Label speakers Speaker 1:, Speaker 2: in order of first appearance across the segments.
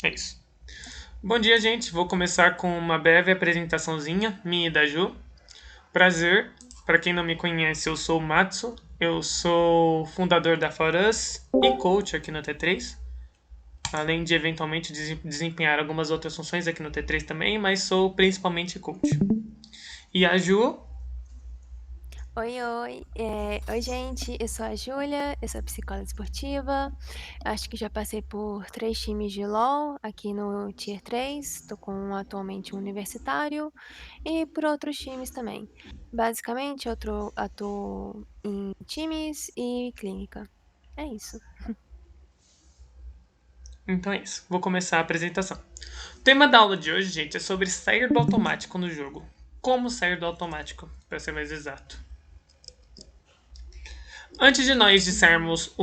Speaker 1: É isso. Bom dia, gente. Vou começar com uma breve apresentaçãozinha, minha e da Ju. Prazer. Para quem não me conhece, eu sou o Matsu. Eu sou fundador da Forus e coach aqui no T3. Além de eventualmente desempenhar algumas outras funções aqui no T3 também, mas sou principalmente coach. E a Ju,
Speaker 2: Oi, oi. Oi, gente. Eu sou a Júlia, eu sou psicóloga esportiva. Acho que já passei por 3 times de LoL aqui no Tier 3. Estou com atualmente um universitário e por outros times também. Basicamente, atuo em times e clínica. É isso.
Speaker 1: então é isso. Vou começar a apresentação. O tema da aula de hoje, gente, é sobre sair do automático no jogo. Como sair do automático, para ser mais exato. Antes de nós dissermos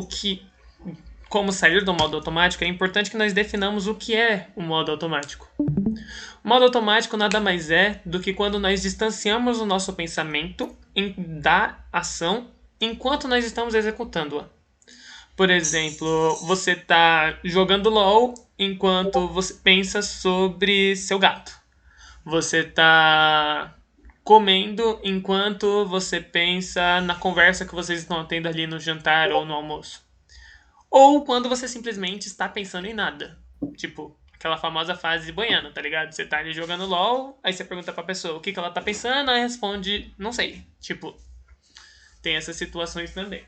Speaker 1: como sair do modo automático, é importante que nós definamos o que é o modo automático. O modo automático nada mais é do que quando nós distanciamos o nosso pensamento da ação enquanto nós estamos executando-a. Por exemplo, você está jogando LOL enquanto você pensa sobre seu gato. Você está comendo enquanto você pensa na conversa que vocês estão tendo ali no jantar ou no almoço. Ou quando você simplesmente está pensando em nada. Tipo, aquela famosa fase boiana, tá ligado? Você tá ali jogando LOL, aí você pergunta pra pessoa o que ela tá pensando, ela responde, não sei. Tipo, tem essas situações também.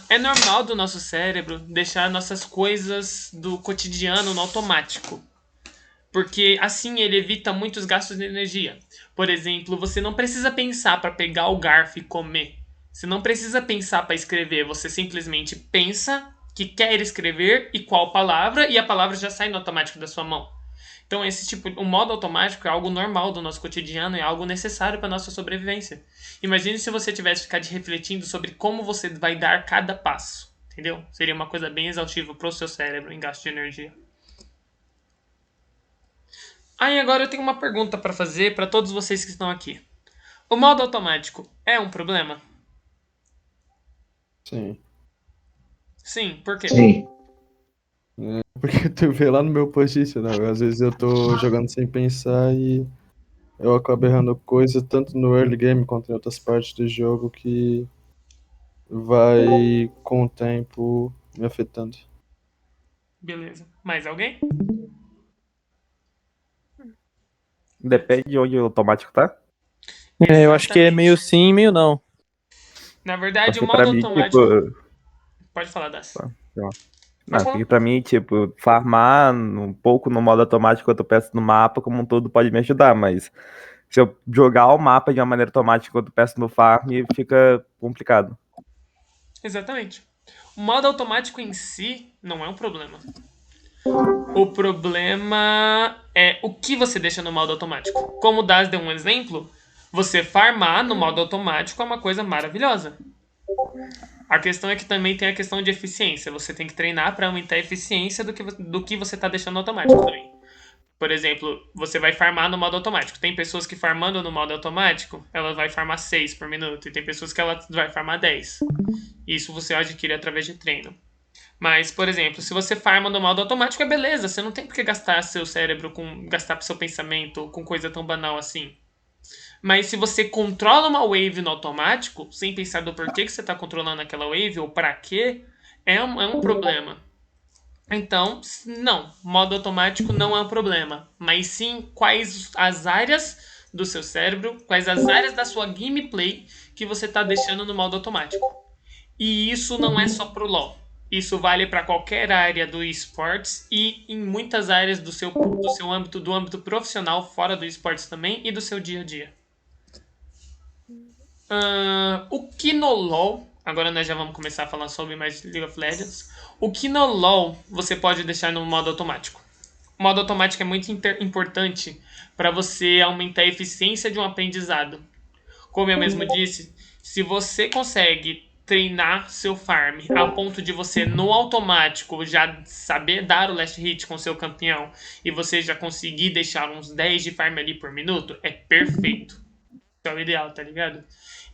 Speaker 1: É normal do nosso cérebro deixar nossas coisas do cotidiano no automático. Porque assim ele evita muitos gastos de energia. Por exemplo, você não precisa pensar para pegar o garfo e comer. Você não precisa pensar para escrever. Você simplesmente pensa que quer escrever e qual palavra, e a palavra já sai no automático da sua mão. Então, esse tipo, o modo automático é algo normal do nosso cotidiano, é algo necessário para nossa sobrevivência. Imagine se você tivesse ficado refletindo sobre como você vai dar cada passo, entendeu? Seria uma coisa bem exaustiva para o seu cérebro em gasto de energia. Aí agora eu tenho uma pergunta para fazer para todos vocês que estão aqui. O modo automático é um problema?
Speaker 3: Sim.
Speaker 1: Sim, por quê?
Speaker 4: Sim.
Speaker 3: Porque tu vê lá no meu post-it, né? Às vezes eu tô jogando sem pensar e eu acabo errando coisa tanto no early game quanto em outras partes do jogo que vai com o tempo me afetando.
Speaker 1: Beleza. Mais alguém? Beleza.
Speaker 4: Depende de onde o automático tá.
Speaker 5: Eu acho que é meio
Speaker 1: Exatamente.
Speaker 5: sim, meio não.
Speaker 1: Na verdade, o
Speaker 4: Porque pra
Speaker 1: modo
Speaker 4: mim, tipo.
Speaker 1: automático. Pode falar, Das.
Speaker 4: Sei lá.
Speaker 1: Pode
Speaker 4: Não,
Speaker 1: falar.
Speaker 4: porque pra mim, tipo, farmar um pouco no modo automático quanto eu peço no mapa, como um todo, pode me ajudar, mas se eu jogar o mapa de uma maneira automática quanto eu peço no farm, fica complicado.
Speaker 1: Exatamente. O modo automático em si não é um problema. O problema é o que você deixa no modo automático. Como o Das deu um exemplo, você farmar no modo automático é uma coisa maravilhosa. A questão é que também tem a questão de eficiência. Você tem que treinar para aumentar a eficiência do que você está deixando no automático também. Por exemplo, você vai farmar no modo automático. Tem pessoas que farmando no modo automático, ela vai farmar 6 por minuto. E tem pessoas que ela vai farmar 10. Isso você adquire através de treino. Mas, por exemplo, se você farma no modo automático, é beleza. Você não tem por que gastar seu cérebro gastar seu pensamento com coisa tão banal assim. Mas se você controla uma wave no automático, sem pensar do porquê que você está controlando aquela wave ou para quê, é um problema. Então, não, modo automático não é um problema. Mas sim quais as áreas do seu cérebro, quais as áreas da sua gameplay que você está deixando no modo automático. E isso não é só pro LoL. Isso vale para qualquer área do esportes e em muitas áreas do seu âmbito, do âmbito profissional, fora do esportes também e do seu dia a dia. O que no LoL, agora nós já vamos começar a falar sobre mais League of Legends. O que no LoL você pode deixar no modo automático? O modo automático é muito importante para você aumentar a eficiência de um aprendizado. Como eu mesmo disse, se você consegue treinar seu farm a ponto de você no automático já saber dar o last hit com seu campeão e você já conseguir deixar uns 10 de farm ali por minuto, é perfeito. É o ideal, tá ligado?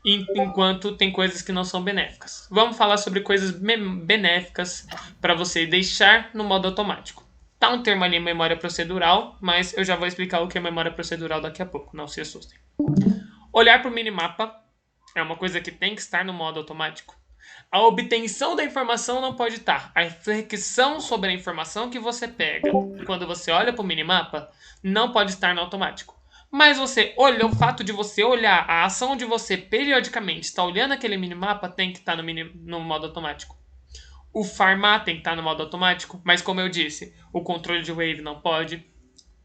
Speaker 1: enquanto tem coisas que não são benéficas. Vamos falar sobre coisas benéficas para você deixar no modo automático. Tá um termo ali, memória procedural, mas eu já vou explicar o que é memória procedural daqui a pouco, não se assustem. Olhar para o minimapa é uma coisa que tem que estar no modo automático. A obtenção da informação não pode estar. A reflexão sobre a informação que você pega quando você olha para o minimapa não pode estar no automático. Mas você olha, o fato de você olhar, a ação de você periodicamente estar olhando aquele minimapa tem que estar no modo automático. O farmar tem que estar no modo automático, mas como eu disse, o controle de wave não pode.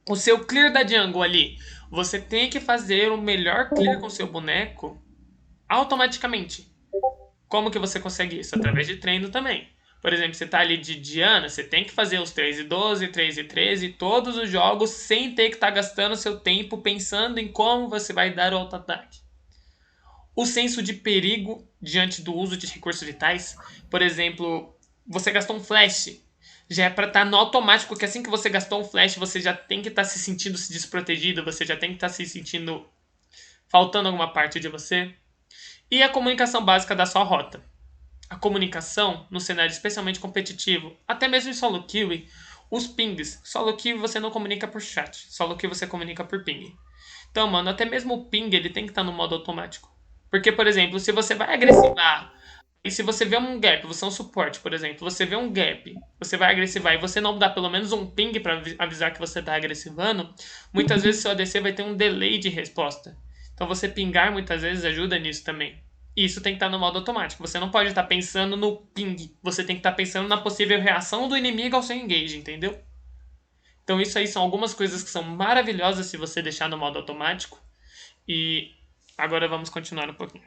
Speaker 1: O seu clear da jungle ali, você tem que fazer o melhor clear com o seu boneco automaticamente. Como que você consegue isso? Através de treino também. Por exemplo, você tá ali de Diana, você tem que fazer os 3 e 12, 3 e 13, todos os jogos sem ter que estar gastando seu tempo pensando em como você vai dar o auto-ataque. O senso de perigo diante do uso de recursos vitais, por exemplo, você gastou um flash, já é para estar no automático que assim que você gastou um flash, você já tem que estar se sentindo desprotegido, você já tem que estar se sentindo faltando alguma parte de você. E a comunicação básica da sua rota. A comunicação, no cenário especialmente competitivo, até mesmo em solo kill, os pings. Solo kill você não comunica por chat, solo kill você comunica por ping. Então, mano, até mesmo o ping ele tem que estar no modo automático. Porque, por exemplo, se você vai agressivar e se você vê um gap, você é um suporte, por exemplo, você vê um gap, você vai agressivar e você não dá pelo menos um ping para avisar que você está agressivando, muitas vezes seu ADC vai ter um delay de resposta. Então você pingar muitas vezes ajuda nisso também. E isso tem que estar no modo automático. Você não pode estar pensando no ping. Você tem que estar pensando na possível reação do inimigo ao seu engage, entendeu? Então isso aí são algumas coisas que são maravilhosas se você deixar no modo automático. E agora vamos continuar um pouquinho.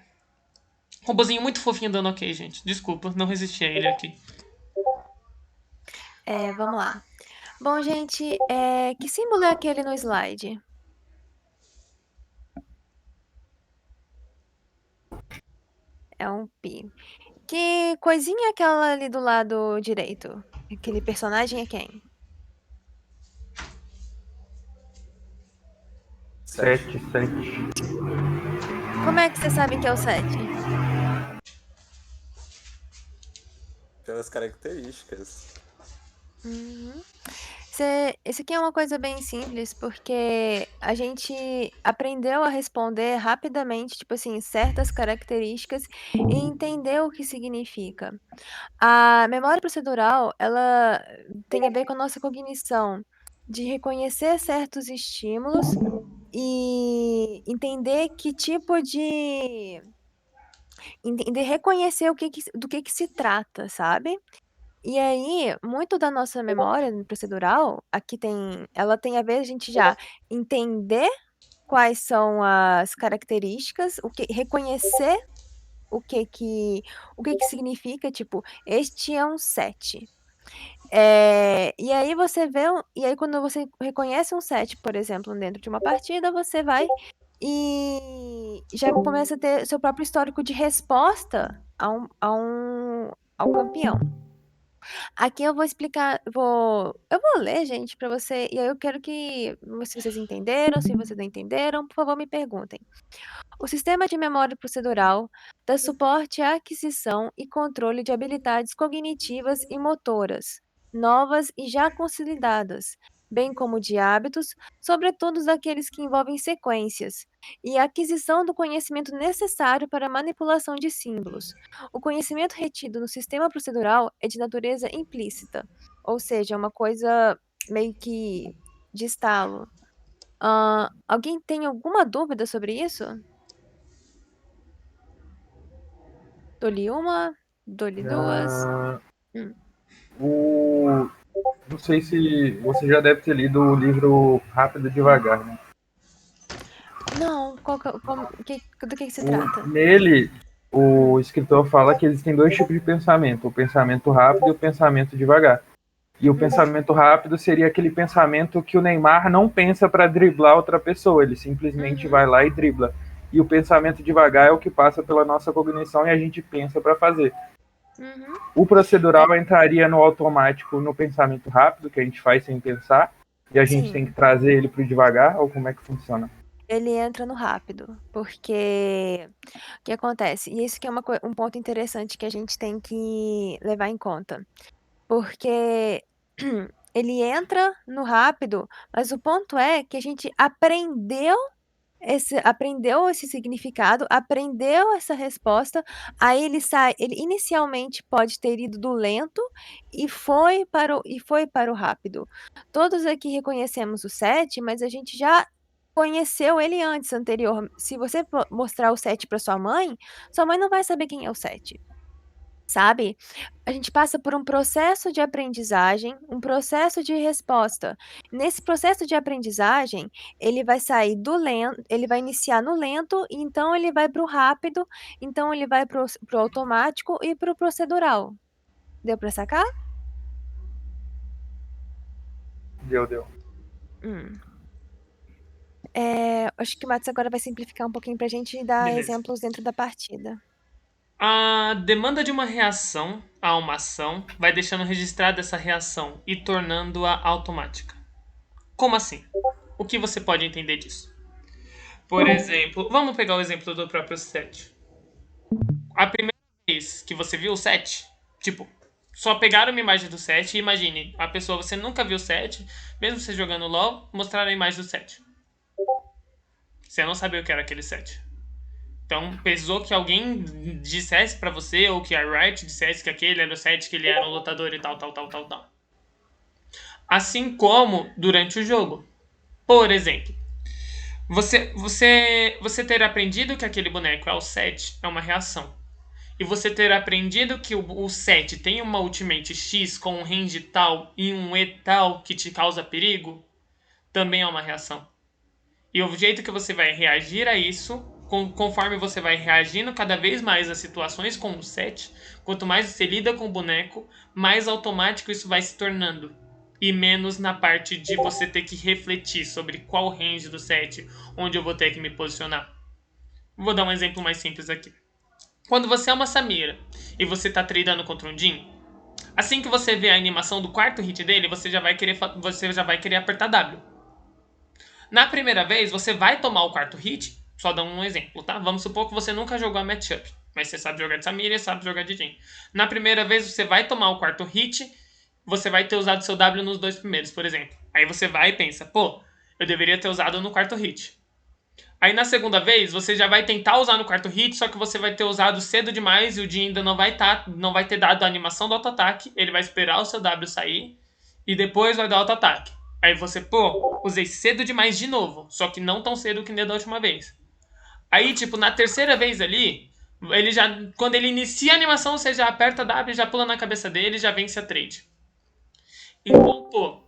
Speaker 1: Robozinho muito fofinho dando ok, gente. Desculpa, não resisti a ele aqui.
Speaker 2: Vamos lá. Bom, gente, que símbolo é aquele no slide? É um pi. Que coisinha é aquela ali do lado direito? Aquele personagem é quem?
Speaker 4: 7.
Speaker 2: Como é que você sabe que é o 7?
Speaker 6: Pelas características.
Speaker 2: Isso aqui é uma coisa bem simples, porque a gente aprendeu a responder rapidamente, tipo assim, certas características e entender o que significa. A memória procedural, ela tem a ver com a nossa cognição de reconhecer certos estímulos e entender que tipo de... Entender, reconhecer do que se trata, sabe? E aí, muito da nossa memória procedural, ela tem a ver a gente já entender quais são as características, reconhecer o que que significa, tipo, este é um 7. E aí e aí quando você reconhece um 7, por exemplo, dentro de uma partida, você vai e já começa a ter seu próprio histórico de resposta ao campeão. Aqui eu vou explicar, eu vou ler, gente, para você, e aí eu quero que, se vocês entenderam, se vocês não entenderam, por favor, me perguntem. O sistema de memória procedural dá suporte à aquisição e controle de habilidades cognitivas e motoras, novas e já consolidadas, bem como de hábitos, sobretudo aqueles que envolvem sequências, e a aquisição do conhecimento necessário para a manipulação de símbolos. O conhecimento retido no sistema procedural é de natureza implícita, ou seja, é uma coisa meio que de estalo. Alguém tem alguma dúvida sobre isso? Dou-lhe uma, dou-lhe duas.
Speaker 7: Não sei se você já deve ter lido o livro Rápido e Devagar, né?
Speaker 2: Não, do que se trata?
Speaker 7: Nele, o escritor fala que existem dois tipos de pensamento, o pensamento rápido e o pensamento devagar. E o pensamento rápido seria aquele pensamento que o Neymar não pensa para driblar outra pessoa, ele simplesmente vai lá e dribla. E o pensamento devagar é o que passa pela nossa cognição e a gente pensa para fazer. O procedural entraria no automático, no pensamento rápido, que a gente faz sem pensar, e a gente tem que trazer ele para o devagar, ou como é que funciona?
Speaker 2: ele entra no rápido, porque o que acontece? E isso que é um ponto interessante que a gente tem que levar em conta, porque ele entra no rápido, mas o ponto é que a gente aprendeu esse significado, aprendeu essa resposta, aí ele inicialmente pode ter ido do lento e foi para o rápido. Todos aqui reconhecemos o 7, mas a gente já conheceu ele antes, anterior. Se você mostrar o 7 para sua mãe não vai saber quem é o 7. Sabe? A gente passa por um processo de aprendizagem, um processo de resposta. Nesse processo de aprendizagem, ele vai sair do lento, ele vai iniciar no lento, e então ele vai para o rápido, então ele vai para o automático e para o procedural. Deu para sacar?
Speaker 7: Deu.
Speaker 2: Hum. Acho que o Matos agora vai simplificar um pouquinho para a gente dar
Speaker 1: Beleza.
Speaker 2: exemplos dentro da partida.
Speaker 1: A demanda de uma reação a uma ação vai deixando registrada essa reação e tornando-a automática. Como assim? O que você pode entender disso? Por exemplo, vamos pegar o exemplo do próprio 7. A primeira vez que você viu o 7, tipo, só pegaram uma imagem do 7 e imagine, a pessoa, você nunca viu o 7, mesmo você jogando LoL, mostraram a imagem do 7. Você não sabia o que era aquele 7. Então, precisou que alguém dissesse pra você, ou que a Riot dissesse que aquele era o 7, que ele era um lutador e tal. Assim como durante o jogo. Por exemplo, você ter aprendido que aquele boneco é o 7 é uma reação. E você ter aprendido que o 7 tem uma ultimate X com um range tal e um E tal que te causa perigo, também é uma reação. E o jeito que você vai reagir a isso, conforme você vai reagindo cada vez mais às situações com o 7, quanto mais você lida com o boneco, mais automático isso vai se tornando. E menos na parte de você ter que refletir sobre qual range do 7, onde eu vou ter que me posicionar. Vou dar um exemplo mais simples aqui. Quando você é uma Samira e você tá tradando contra um Jhin, assim que você vê a animação do quarto hit dele, você já vai querer apertar W. Na primeira vez, você vai tomar o quarto hit, só dando um exemplo, tá? Vamos supor que você nunca jogou a matchup, mas você sabe jogar de Samira e sabe jogar de Jhin. Na primeira vez, você vai tomar o quarto hit, você vai ter usado seu W nos 2 primeiros, por exemplo. Aí você vai e pensa, pô, eu deveria ter usado no quarto hit. Aí na segunda vez, você já vai tentar usar no quarto hit, só que você vai ter usado cedo demais e o Jhin ainda não vai ter dado a animação do auto-ataque, ele vai esperar o seu W sair e depois vai dar o auto-ataque. Aí você, pô, usei cedo demais de novo, só que não tão cedo que nem da última vez. Aí, tipo, na terceira vez ali, quando ele inicia a animação, você já aperta W, já pula na cabeça dele, já vence a trade. Então, pô,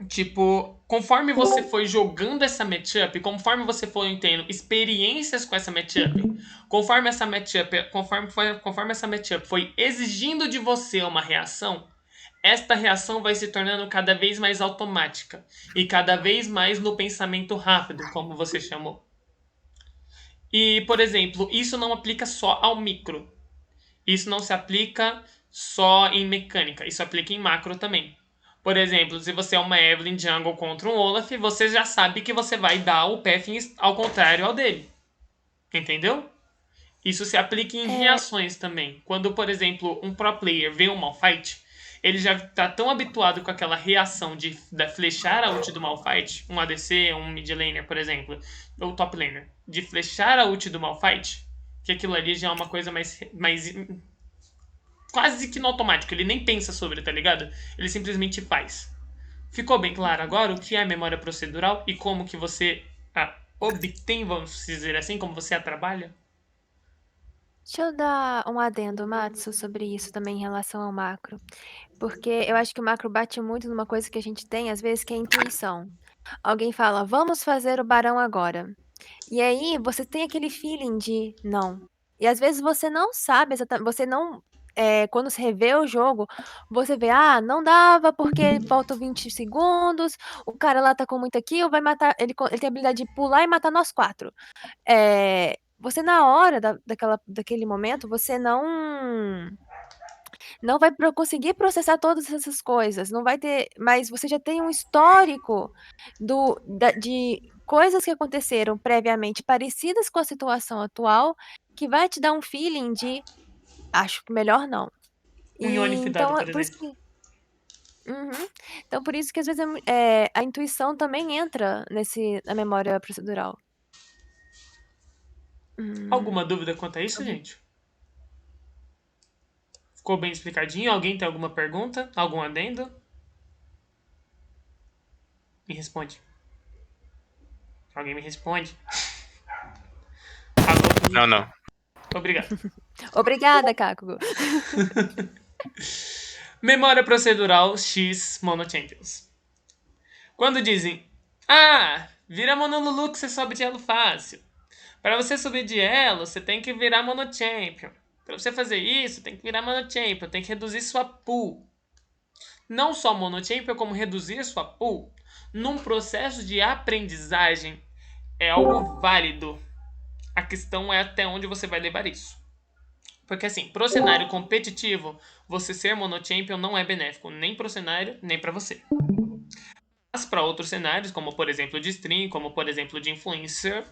Speaker 1: tipo, conforme você foi jogando essa matchup, conforme você foi tendo experiências com essa matchup, conforme essa matchup foi exigindo de você uma reação, esta reação vai se tornando cada vez mais automática e cada vez mais no pensamento rápido, como você chamou. E, por exemplo, isso não aplica só ao micro. Isso não se aplica só em mecânica, isso aplica em macro também. Por exemplo, se você é uma Evelynn Jungle contra um Olaf, você já sabe que você vai dar o pathing ao contrário ao dele. Entendeu? Isso se aplica em reações também. Quando, por exemplo, um pro player vê um Malphite, ele já tá tão habituado com aquela reação de flechar a ult do Malphite, um ADC, um mid laner, por exemplo, ou top laner, de flechar a ult do Malphite, que aquilo ali já é uma coisa mais quase que no automático, ele nem pensa sobre, tá ligado? Ele simplesmente faz. Ficou bem claro agora o que é memória procedural e como que você obtém, vamos dizer assim, como você a trabalha?
Speaker 2: Deixa eu dar um adendo, Matsu, sobre isso também em relação ao macro. Porque eu acho que o macro bate muito numa coisa que a gente tem, às vezes, que é a intuição. Alguém fala, vamos fazer o barão agora. E aí você tem aquele feeling de não. E às vezes você não sabe exatamente, você não. Quando você revê o jogo, você vê, não dava porque faltam 20 segundos, o cara lá tá com muita kill, vai matar. Ele tem a habilidade de pular e matar nós 4. Você na hora daquele momento, você não vai conseguir processar todas essas coisas, não vai ter, mas você já tem um histórico de coisas que aconteceram previamente parecidas com a situação atual, que vai te dar um feeling de acho que melhor não.
Speaker 1: Um Ione fidado,
Speaker 2: Então,
Speaker 1: por
Speaker 2: por isso
Speaker 1: exemplo.
Speaker 2: que. Uhum. Então, por isso que às vezes a intuição também entra na memória procedural.
Speaker 1: Alguma dúvida quanto a isso,
Speaker 2: Sobre-
Speaker 1: gente? Ficou bem explicadinho? Alguém tem alguma pergunta? Algum adendo? Me responde. Alguém me responde?
Speaker 8: Não.
Speaker 1: Obrigado.
Speaker 2: Obrigada, Caco.
Speaker 1: Memória procedural X Monochampions. Quando dizem, vira Monolulu que você sobe de elo fácil. Para você subir de elo, você tem que virar Monochampion. Para você fazer isso, tem que virar Monochampion, tem que reduzir sua pool. Não só Monochampion, como reduzir sua pool num processo de aprendizagem é algo válido. A questão é até onde você vai levar isso. Porque assim, pro cenário competitivo, você ser monochampion não é benéfico, nem pro cenário, nem para você. Mas para outros cenários, como por exemplo de stream, como por exemplo de influencer,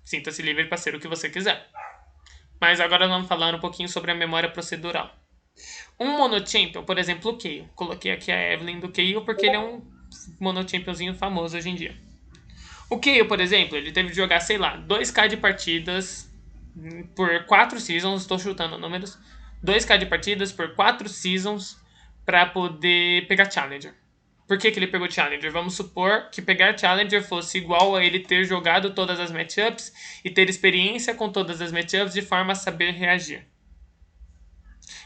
Speaker 1: sinta-se livre para ser o que você quiser. Mas agora vamos falar um pouquinho sobre a memória procedural. Um monochampion, por exemplo, o Kayle. Coloquei aqui a Evelyn do Kayle porque ele é um monochampionzinho famoso hoje em dia. O Kayle, por exemplo, ele teve de jogar, sei lá, 2k de partidas por 4 seasons, estou chutando números, 2k de partidas por 4 seasons para poder pegar Challenger. Por que ele pegou Challenger? Vamos supor que pegar Challenger fosse igual a ele ter jogado todas as matchups e ter experiência com todas as matchups de forma a saber reagir.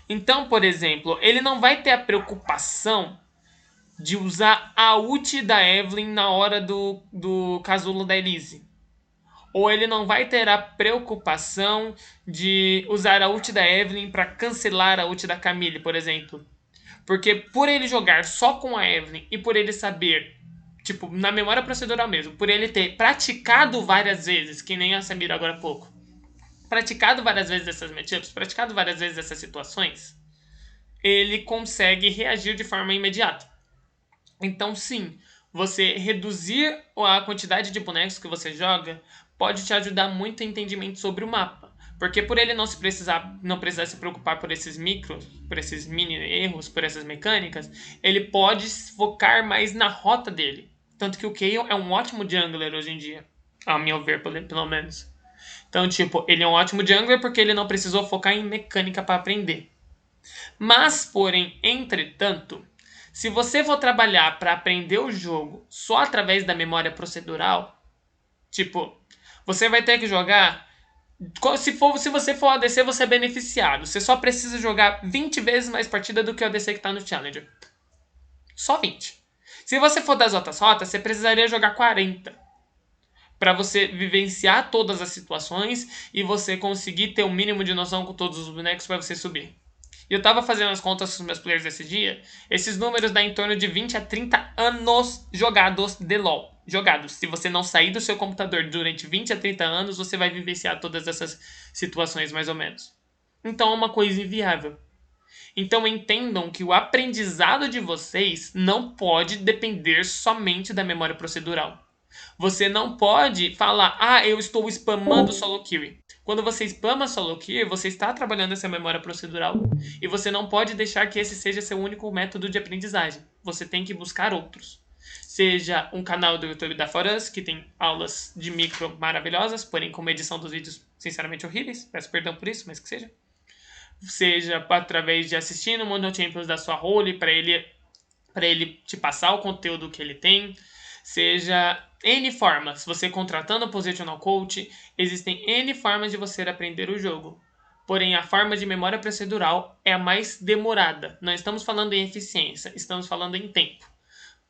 Speaker 1: Então, por exemplo, ele não vai ter a preocupação de usar a ult da Evelyn na hora do casulo da Elise. Ou ele não vai ter a preocupação de usar a ult da Evelyn para cancelar a ult da Camille, por exemplo. Porque por ele jogar só com a Evelyn e por ele saber, tipo, na memória procedural mesmo, por ele ter praticado várias vezes, que nem a Samira agora há pouco, praticado várias vezes essas matchups, praticado várias vezes essas situações, ele consegue reagir de forma imediata. Então, sim, você reduzir a quantidade de bonecos que você joga pode te ajudar muito em entendimento sobre o mapa. Porque por ele não precisar se preocupar por esses micros, por esses mini erros, por essas mecânicas, ele pode focar mais na rota dele. Tanto que o Kayle é um ótimo jungler hoje em dia, a meu ver, pelo menos. Então, tipo, ele é um ótimo jungler porque ele não precisou focar em mecânica para aprender. Mas, porém, entretanto, se você for trabalhar para aprender o jogo só através da memória procedural, tipo, você vai ter que jogar. Se você for ADC, você é beneficiado. Você só precisa jogar 20 vezes mais partida do que o ADC que tá no Challenger. Só 20. Se você for das outras rotas, você precisaria jogar 40. Para você vivenciar todas as situações e você conseguir ter o mínimo de noção com todos os bonecos para você subir. E eu tava fazendo as contas com os meus players esse dia. Esses números dão em torno de 20 a 30 anos jogados de LoL. Jogados. Se você não sair do seu computador durante 20 a 30 anos, você vai vivenciar todas essas situações, mais ou menos. Então é uma coisa inviável. Então entendam que o aprendizado de vocês não pode depender somente da memória procedural. Você não pode falar, eu estou spamando solo kill. Quando você spama solo kill, você está trabalhando essa memória procedural e você não pode deixar que esse seja seu único método de aprendizagem. Você tem que buscar outros. Seja um canal do YouTube da Forus, que tem aulas de micro maravilhosas, porém com uma edição dos vídeos sinceramente horríveis. Peço perdão por isso, mas que seja. Seja através de assistir no Mono Champions da sua role para ele te passar o conteúdo que ele tem. Seja N formas, você contratando o Positional Coach, existem N formas de você aprender o jogo. Porém, a forma de memória procedural é a mais demorada. Não estamos falando em eficiência, estamos falando em tempo.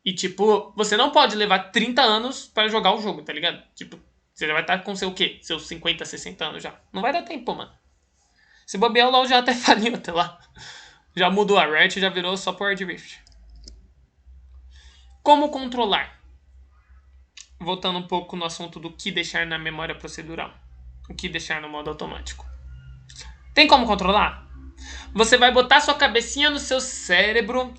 Speaker 1: E, tipo, você não pode levar 30 anos para jogar o jogo, tá ligado? Tipo, você já vai estar com seu quê? Seus 50, 60 anos já. Não vai dar tempo, mano. Se bobear, o LoL já até faliu até lá. Já mudou a Riot, já virou só por Rift. Como controlar? Voltando um pouco no assunto do que deixar na memória procedural. O que deixar no modo automático. Tem como controlar? Você vai botar sua cabecinha no seu cérebro,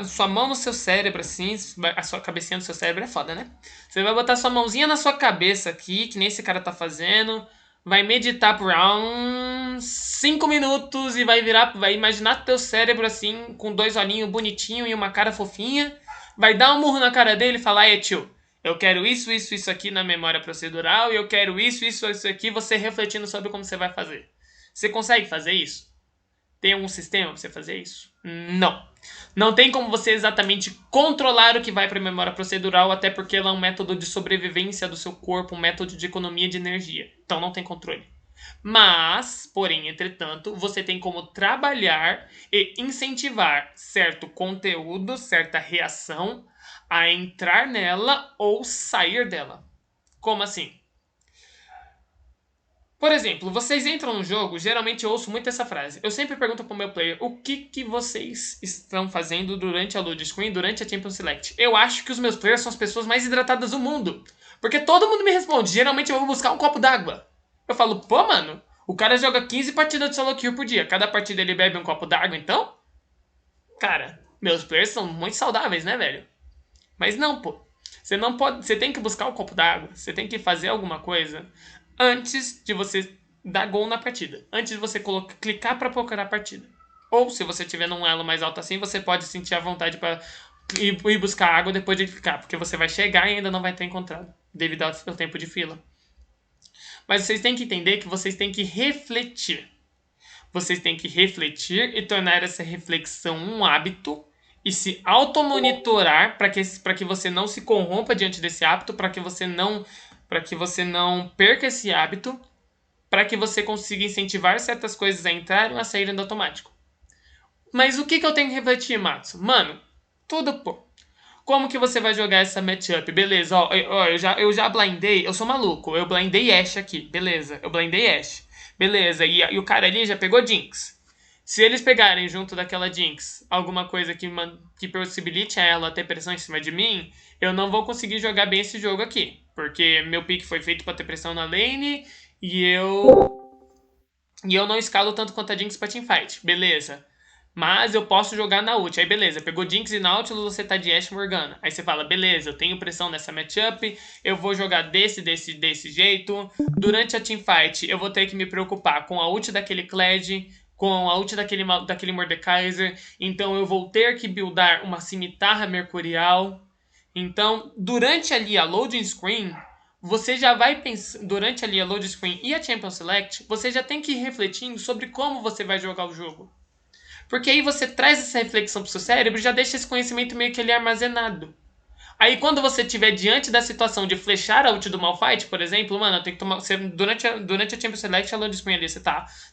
Speaker 1: sua mão no seu cérebro, assim. A sua cabecinha no seu cérebro é foda, né? Você vai botar sua mãozinha na sua cabeça aqui, que nem esse cara tá fazendo. Vai meditar por uns 5 minutos e vai imaginar teu cérebro assim, com 2 olhinhos bonitinhos e uma cara fofinha. Vai dar um murro na cara dele e falar: "Ei, tio, eu quero isso, isso, isso aqui na memória procedural, e eu quero isso, isso, isso aqui", você refletindo sobre como você vai fazer. Você consegue fazer isso? Tem algum sistema pra você fazer isso? Não. Não tem como você exatamente controlar o que vai para a memória procedural, até porque ela é um método de sobrevivência do seu corpo, um método de economia de energia. Então não tem controle. Mas, porém, entretanto, você tem como trabalhar e incentivar certo conteúdo, certa reação a entrar nela ou sair dela. Como assim? Por exemplo, vocês entram no jogo, geralmente eu ouço muito essa frase. Eu sempre pergunto pro meu player o que vocês estão fazendo durante a load screen, durante a Champion Select. Eu acho que os meus players são as pessoas mais hidratadas do mundo. Porque todo mundo me responde. Geralmente eu vou buscar um copo d'água. Eu falo, pô, mano, o cara joga 15 partidas de solo kill por dia. Cada partida ele bebe um copo d'água, então? Cara, meus players são muito saudáveis, né, velho? Mas não, pô. Você não pode. Você tem que buscar um copo d'água. Você tem que fazer alguma coisa antes de você dar gol na partida. Antes de você clicar para procurar a partida. Ou se você tiver num elo mais alto assim, você pode sentir a vontade para ir buscar água depois de clicar, porque você vai chegar e ainda não vai ter encontrado, devido ao seu tempo de fila. Mas vocês têm que entender que vocês têm que refletir. Vocês têm que refletir e tornar essa reflexão um hábito e se automonitorar para que você não se corrompa diante desse hábito, para que você não perca esse hábito, para que você consiga incentivar certas coisas a entrarem ou a saírem do automático. Mas o que eu tenho que refletir, Matsu? Mano, tudo, pô. Como que você vai jogar essa matchup? Beleza, ó, eu já blindei, eu sou maluco, eu blindei Ashe aqui, beleza, eu blindei Ashe. Beleza, e o cara ali já pegou Jinx. Se eles pegarem junto daquela Jinx alguma coisa que possibilite a ela ter pressão em cima de mim, eu não vou conseguir jogar bem esse jogo aqui. Porque meu pick foi feito pra ter pressão na lane e eu não escalo tanto quanto a Jinx pra teamfight. Beleza. Mas eu posso jogar na ult. Aí beleza, pegou Jinx e Nautilus, você tá de Ashe Morgana. Aí você fala, beleza, eu tenho pressão nessa matchup, eu vou jogar desse jeito. Durante a teamfight, eu vou ter que me preocupar com a ult daquele Kled, com a ult daquele Mordekaiser. Então eu vou ter que buildar uma cimitarra mercurial. Então, durante ali a loading screen, você já vai pensar, durante ali a loading screen e a Champion Select, você já tem que ir refletindo sobre como você vai jogar o jogo. Porque aí você traz essa reflexão pro seu cérebro e já deixa esse conhecimento meio que ali armazenado. Aí quando você estiver diante da situação de flechar a ult do Malphite, por exemplo, mano, tem que tomar. Durante a Champion Select, a load screen ali, você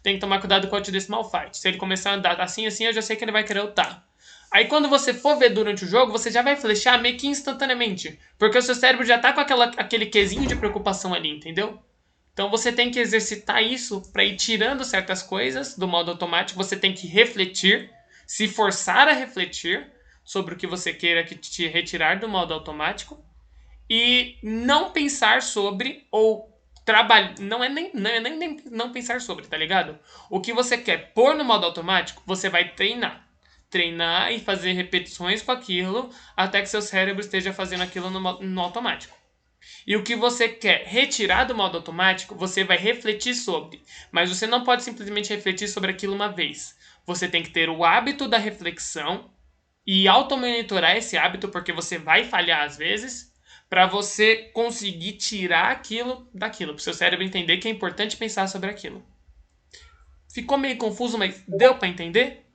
Speaker 1: tem que tomar cuidado com a ult desse Malphite. Se ele começar a andar assim, eu já sei que ele vai querer ultar. Aí quando você for ver durante o jogo, você já vai flechar meio que instantaneamente. Porque o seu cérebro já tá com aquele quesinho de preocupação ali, entendeu? Então você tem que exercitar isso para ir tirando certas coisas do modo automático. Você tem que refletir, se forçar a refletir sobre o que você queira que te retirar do modo automático e não pensar sobre ou trabalhar. Não é nem não pensar sobre, tá ligado? O que você quer pôr no modo automático, você vai treinar e fazer repetições com aquilo até que seu cérebro esteja fazendo aquilo no automático. E o que você quer retirar do modo automático, você vai refletir sobre. Mas você não pode simplesmente refletir sobre aquilo uma vez. Você tem que ter o hábito da reflexão e automonitorar esse hábito, porque você vai falhar às vezes, para você conseguir tirar aquilo daquilo, para o seu cérebro entender que é importante pensar sobre aquilo. Ficou meio confuso, mas deu para entender?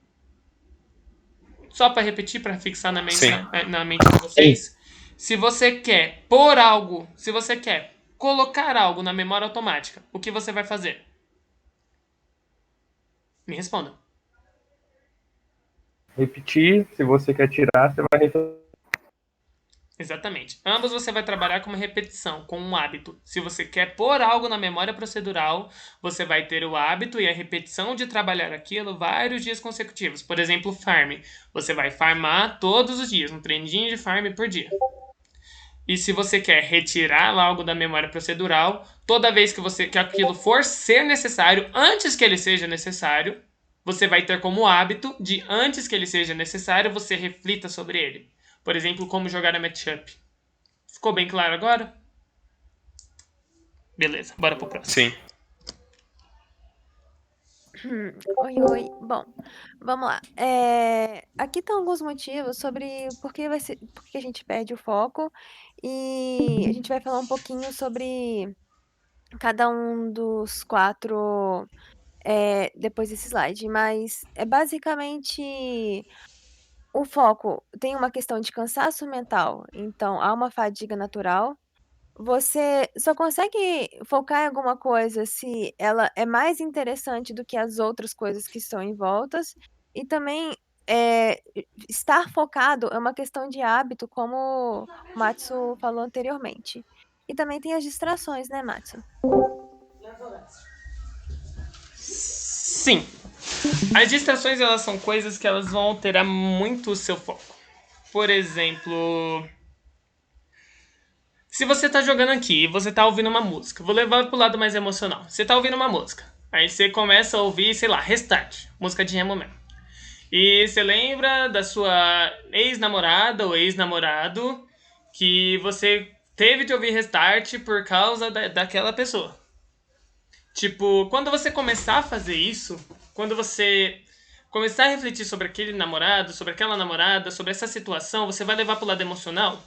Speaker 1: Só para repetir, para fixar na mente de vocês. Sim. Se você quer pôr algo, se você quer colocar algo na memória automática, o que você vai fazer? Me responda.
Speaker 7: Repetir, se você quer tirar, você vai repetir.
Speaker 1: Exatamente. Ambos você vai trabalhar com uma repetição, com um hábito. Se você quer pôr algo na memória procedural, você vai ter o hábito e a repetição de trabalhar aquilo vários dias consecutivos. Por exemplo, farm. Você vai farmar todos os dias, um trendinho de farm por dia. E se você quer retirar algo da memória procedural, toda vez que aquilo for ser necessário, antes que ele seja necessário, você vai ter como hábito de, antes que ele seja necessário, você reflita sobre ele. Por exemplo, como jogar a matchup. Ficou bem claro agora? Beleza, bora pro próximo.
Speaker 8: Sim.
Speaker 2: Oi. Bom, vamos lá. Aqui estão alguns motivos sobre por que a gente perde o foco e a gente vai falar um pouquinho sobre cada um dos 4 depois desse slide. Mas é basicamente o foco tem uma questão de cansaço mental, então há uma fadiga natural. Você só consegue focar em alguma coisa se ela é mais interessante do que as outras coisas que estão em voltas. E também, estar focado é uma questão de hábito, como o Matsu falou anteriormente. E também tem as distrações, né, Matsu?
Speaker 1: Sim. As distrações, elas são coisas que elas vão alterar muito o seu foco. Por exemplo, se você tá jogando aqui e você tá ouvindo uma música, vou levar pro lado mais emocional. Você tá ouvindo uma música, aí você começa a ouvir, sei lá, Restart, música de emo mesmo. E você lembra da sua ex-namorada ou ex-namorado que você teve de ouvir Restart por causa daquela pessoa. Tipo, quando você começar a fazer isso, quando você começar a refletir sobre aquele namorado, sobre aquela namorada, sobre essa situação, você vai levar pro lado emocional.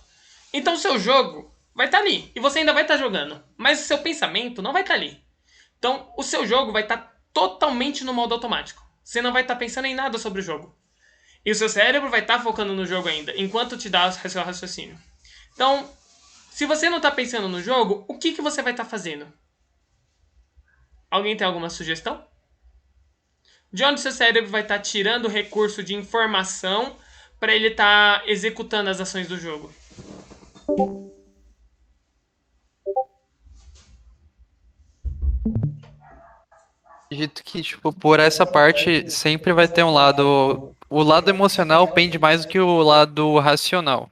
Speaker 1: Então o seu jogo vai estar ali e você ainda vai estar jogando, mas o seu pensamento não vai estar ali. Então o seu jogo vai estar totalmente no modo automático. Você não vai estar pensando em nada sobre o jogo. E o seu cérebro vai estar focando no jogo ainda, enquanto te dá o seu raciocínio. Então, se você não está pensando no jogo, o que você vai estar fazendo? Alguém tem alguma sugestão? De onde seu cérebro vai estar tirando o recurso de informação para ele estar executando as ações do jogo?
Speaker 5: Acredito que, tipo, por essa parte sempre vai ter um lado. O lado emocional pende mais do que o lado racional, né?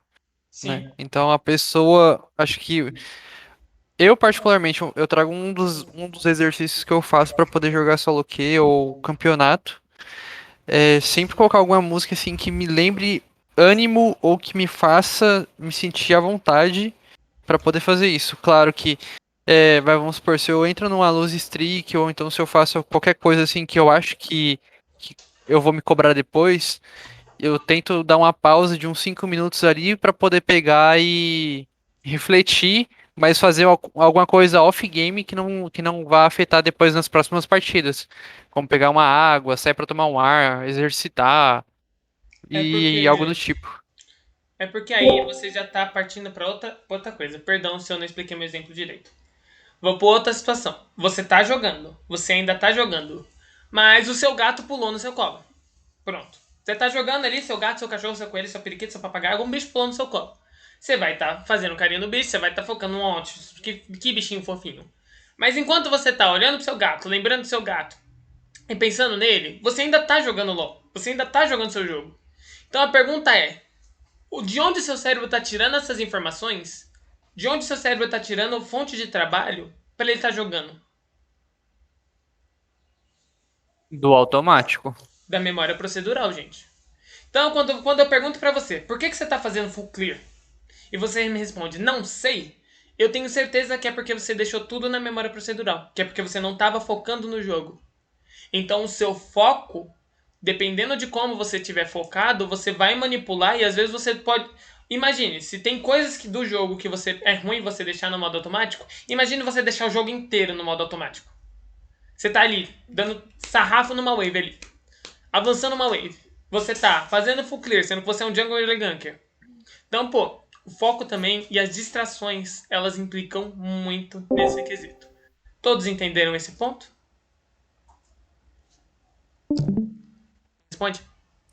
Speaker 1: Sim.
Speaker 5: Então a pessoa, acho que eu particularmente, eu trago um dos exercícios que eu faço para poder jogar solo queue ou campeonato. É sempre colocar alguma música assim que me lembre ânimo ou que me faça me sentir à vontade para poder fazer isso. Claro que vamos supor, se eu entro numa luz streak, ou então se eu faço qualquer coisa assim que eu acho que eu vou me cobrar depois, eu tento dar uma pausa de uns 5 minutos ali para poder pegar e refletir, mas fazer alguma coisa off-game que não vá afetar depois nas próximas partidas. Como pegar uma água, sair para tomar um ar, exercitar
Speaker 1: É
Speaker 5: e algo do
Speaker 1: porque
Speaker 5: tipo.
Speaker 1: É porque aí você já tá partindo pra outra coisa. Perdão se eu não expliquei meu exemplo direito. Vou pra outra situação. Você tá jogando. Você ainda tá jogando. Mas o seu gato pulou no seu colo. Pronto. Você tá jogando ali, seu gato, seu cachorro, seu coelho, seu periquito, seu papagaio, algum bicho pulou no seu colo. Você vai estar fazendo carinho no bicho, você vai estar focando no monte. Que bichinho fofinho. Mas enquanto você tá olhando pro seu gato, lembrando do seu gato e pensando nele, você ainda tá jogando LOL. Você ainda tá jogando seu jogo. Então a pergunta é: de onde seu cérebro está tirando essas informações? De onde seu cérebro está tirando fonte de trabalho para ele estar jogando?
Speaker 5: Do automático.
Speaker 1: Da memória procedural, gente. Então, quando eu pergunto para você, por que você está fazendo full clear? E você me responde, não sei. Eu tenho certeza que é porque você deixou tudo na memória procedural. Que é porque você não estava focando no jogo. Então, o seu foco, dependendo de como você estiver focado, você vai manipular e às vezes você pode... Imagine, se tem coisas do jogo que é ruim você deixar no modo automático, imagine você deixar o jogo inteiro no modo automático. Você tá ali, dando sarrafo numa wave ali, avançando uma wave. Você tá fazendo full clear, sendo que você é um jungle early ganker. Então, pô, o foco também e as distrações, elas implicam muito nesse quesito. Todos entenderam esse ponto? Responde.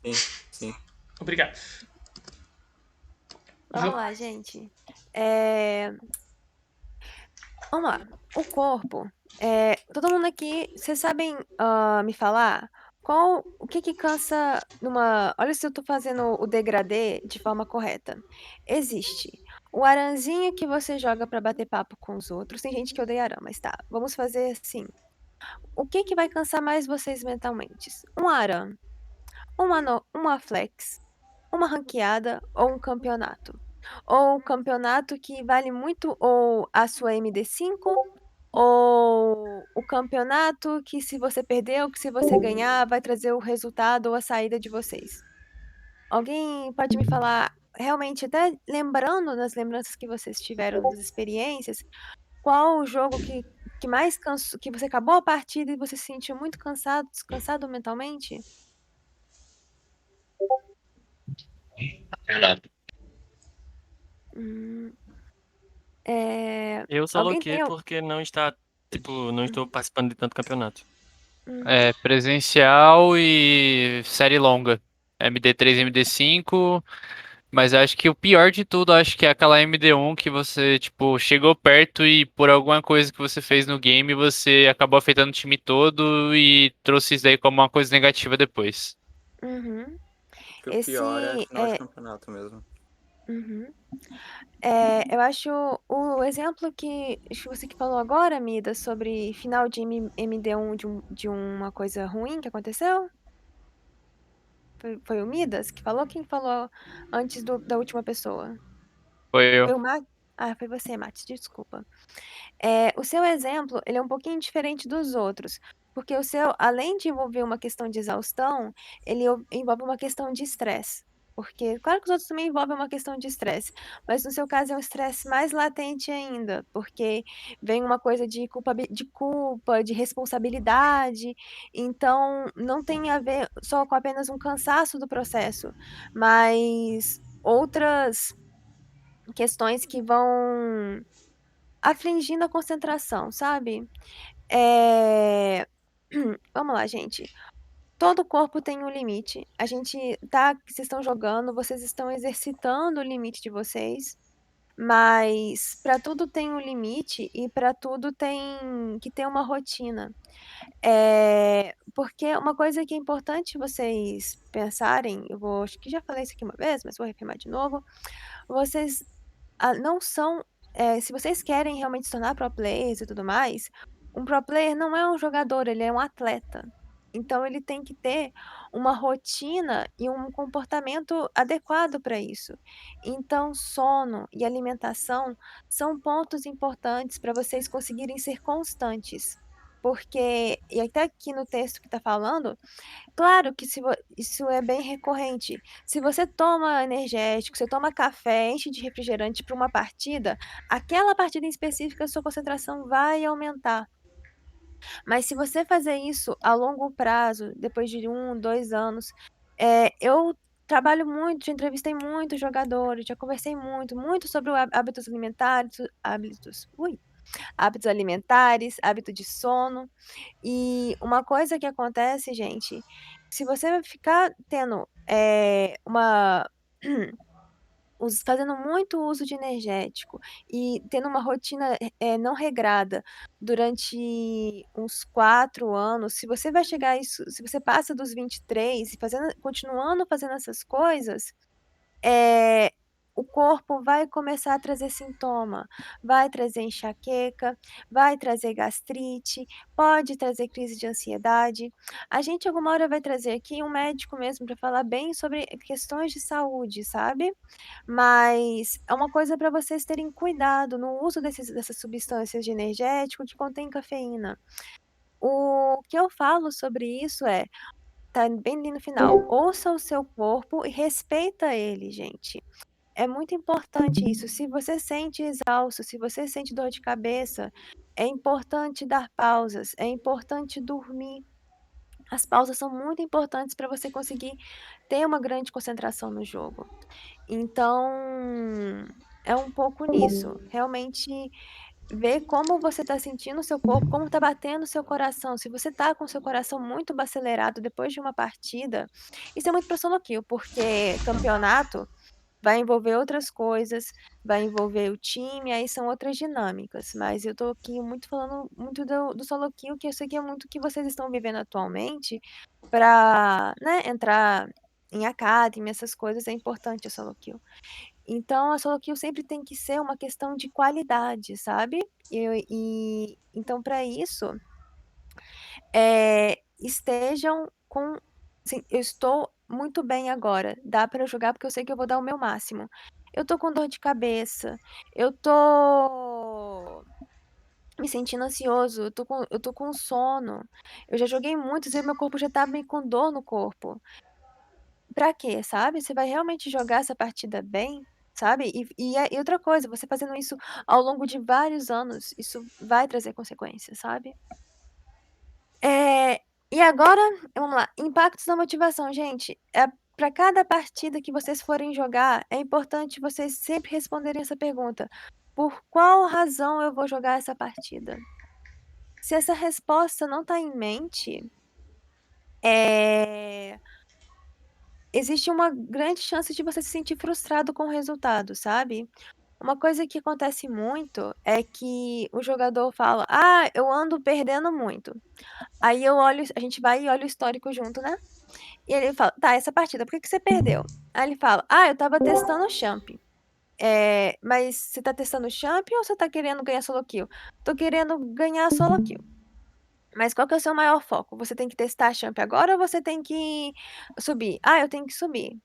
Speaker 6: Sim, sim.
Speaker 1: Obrigado.
Speaker 2: Vamos lá, gente. Vamos lá. O corpo. Todo mundo aqui, vocês sabem me falar o que cansa numa. Olha se eu tô fazendo o degradê de forma correta. Existe o aranzinho que você joga pra bater papo com os outros. Tem gente que odeia arã, mas tá. Vamos fazer assim. O que que vai cansar mais vocês mentalmente? Um ARAM, uma flex, uma ranqueada ou um campeonato? Ou um campeonato que vale muito ou a sua MD5, ou o campeonato que se você perder ou que se você ganhar vai trazer o resultado ou a saída de vocês? Alguém pode me falar, realmente, até lembrando nas lembranças que vocês tiveram das experiências, qual o jogo que mais cansou, que você acabou a partida e você se sentiu muito cansado mentalmente? Hum,
Speaker 8: Eu só
Speaker 2: alguém tem.
Speaker 8: loquei porque não está, tipo, não estou participando de tanto campeonato.
Speaker 5: É, presencial e série longa. MD3, MD5. Mas acho que o pior de tudo, acho que é aquela MD1 que você, tipo, chegou perto e por alguma coisa que você fez no game, você acabou afetando o time todo e trouxe isso daí como uma coisa negativa depois.
Speaker 2: Uhum.
Speaker 6: Que o pior é
Speaker 2: Esse
Speaker 6: final de campeonato mesmo.
Speaker 2: uhum. Eu acho o exemplo que acho que você que falou agora, Mida, sobre final de MD1 de uma coisa ruim que aconteceu? Foi o Midas que falou? Quem falou antes da última pessoa?
Speaker 5: Foi
Speaker 2: Foi
Speaker 5: eu.
Speaker 2: o Matt? Ah, foi você, Matt, desculpa. O seu exemplo, ele é um pouquinho diferente dos outros, porque o seu, além de envolver uma questão de exaustão, ele envolve uma questão de estresse. Porque, claro que os outros também envolvem uma questão de estresse, mas no seu caso é um estresse mais latente ainda, porque vem uma coisa de culpa, de responsabilidade, então não tem a ver só com apenas um cansaço do processo, mas outras questões que vão afligindo a concentração, sabe? Eh, Vamos lá, gente. Todo corpo tem um limite. A gente tá, vocês estão jogando, vocês estão exercitando o limite de vocês, mas para tudo tem um limite e para tudo tem que ter uma rotina. Porque uma coisa que é importante vocês pensarem, acho que já falei isso aqui uma vez, mas vou reafirmar de novo. Vocês não são. Se vocês querem realmente se tornar pro players e tudo mais, um pro player não é um jogador, ele é um atleta. Então ele tem que ter uma rotina e um comportamento adequado para isso. Então, sono e alimentação são pontos importantes para vocês conseguirem ser constantes. Porque, e até aqui no texto que está falando, claro que isso é bem recorrente. Se você toma energético, você toma café, enche de refrigerante para uma partida, aquela partida em específica, a sua concentração vai aumentar. Mas se você fazer isso a longo prazo, depois de 2 anos, eu trabalho muito, já entrevistei muitos jogadores, já conversei muito sobre hábitos alimentares, hábitos alimentares, hábito de sono. E uma coisa que acontece, gente, se você ficar tendo fazendo muito uso de energético e tendo uma rotina não regrada durante uns 4 anos, se você vai chegar a isso, se você passa dos 23 e continuando fazendo essas coisas, eh, o corpo vai começar a trazer sintoma, vai trazer enxaqueca, vai trazer gastrite, pode trazer crise de ansiedade. A gente alguma hora vai trazer aqui um médico mesmo para falar bem sobre questões de saúde, sabe? Mas é uma coisa para vocês terem cuidado no uso dessas substâncias de energético que contém cafeína. O que eu falo sobre isso tá bem ali no final, ouça o seu corpo e respeita ele, gente. É muito importante isso. Se você sente exausto, se você sente dor de cabeça, é importante dar pausas, é importante dormir. As pausas são muito importantes para você conseguir ter uma grande concentração no jogo. Então, é um pouco nisso. Realmente ver como você está sentindo o seu corpo, como está batendo o seu coração. Se você está com o seu coração muito acelerado depois de uma partida, isso é muito para solo kill, porque campeonato vai envolver outras coisas, vai envolver o time, aí são outras dinâmicas. Mas eu tô aqui muito falando muito do solo kill, que eu sei que é muito o que vocês estão vivendo atualmente para, né, entrar em academy, essas coisas, é importante a solo kill. Então, a solo kill sempre tem que ser uma questão de qualidade, sabe? Então, para isso, estejam com. Assim, eu estou muito bem agora. Dá pra eu jogar porque eu sei que eu vou dar o meu máximo. Eu tô com dor de cabeça. Eu tô me sentindo ansioso. Eu tô com sono. Eu já joguei muito, e meu corpo já tá bem com dor no corpo. Pra quê, sabe? Você vai realmente jogar essa partida bem, sabe? E outra coisa, você fazendo isso ao longo de vários anos, isso vai trazer consequências, sabe? E agora, vamos lá, impactos na motivação, gente. Para cada partida que vocês forem jogar, é importante vocês sempre responderem essa pergunta: por qual razão eu vou jogar essa partida? Se essa resposta não está em mente, é, existe uma grande chance de você se sentir frustrado com o resultado, sabe? Uma coisa que acontece muito é que o jogador fala: Ah, eu ando perdendo muito. Aí eu olho, a gente vai e olha o histórico junto, né? E ele fala: Tá, essa partida, por que que você perdeu? Aí ele fala: Ah, eu tava testando o champ. Mas você tá testando o champ ou você tá querendo ganhar solo kill? Tô querendo ganhar solo kill. Mas qual que é o seu maior foco? Você tem que testar a champ agora ou você tem que subir? Ah, eu tenho que subir.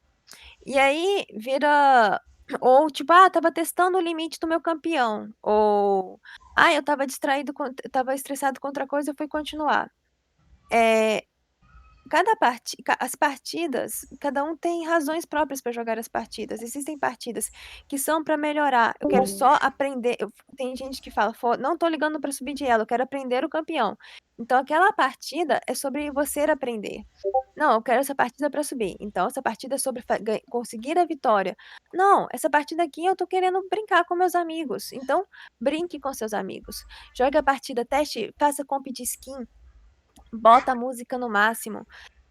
Speaker 2: E aí vira. Ou tipo, tava testando o limite do meu campeão. Ou, eu tava distraído, eu tava estressado com outra coisa, eu fui continuar. As partidas, cada um tem razões próprias para jogar as partidas. Existem partidas que são para melhorar. Eu quero só aprender. Tem gente que fala: Não tô ligando para subir de elo, eu quero aprender o campeão. Então aquela partida é sobre você aprender. Não, eu quero essa partida para subir. Então essa partida é sobre conseguir a vitória. Não, essa partida aqui eu tô querendo brincar com meus amigos. Então brinque com seus amigos. Jogue a partida, teste, faça comp de skin, bota a música no máximo.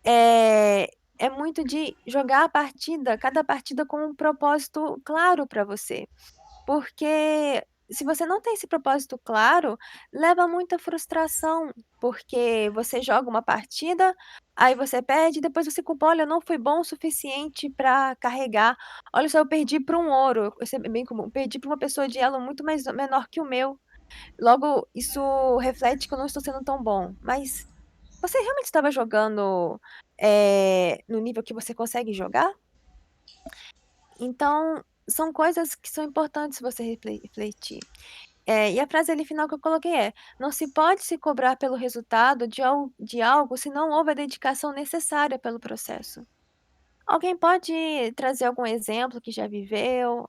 Speaker 2: É muito de jogar a partida, cada partida com um propósito claro para você. Porque se você não tem esse propósito claro, leva a muita frustração, porque você joga uma partida, aí você perde, depois você culpa: olha, não foi bom o suficiente para carregar. Olha só, eu perdi para um ouro, isso é bem comum, perdi para uma pessoa de elo muito mais menor que o meu. Logo, isso reflete que eu não estou sendo tão bom. Mas você realmente estava jogando no nível que você consegue jogar? Então, são coisas que são importantes você refletir. E a frase ali final que eu coloquei é: não se pode se cobrar pelo resultado de algo se não houve a dedicação necessária pelo processo. Alguém pode trazer algum exemplo que já viveu?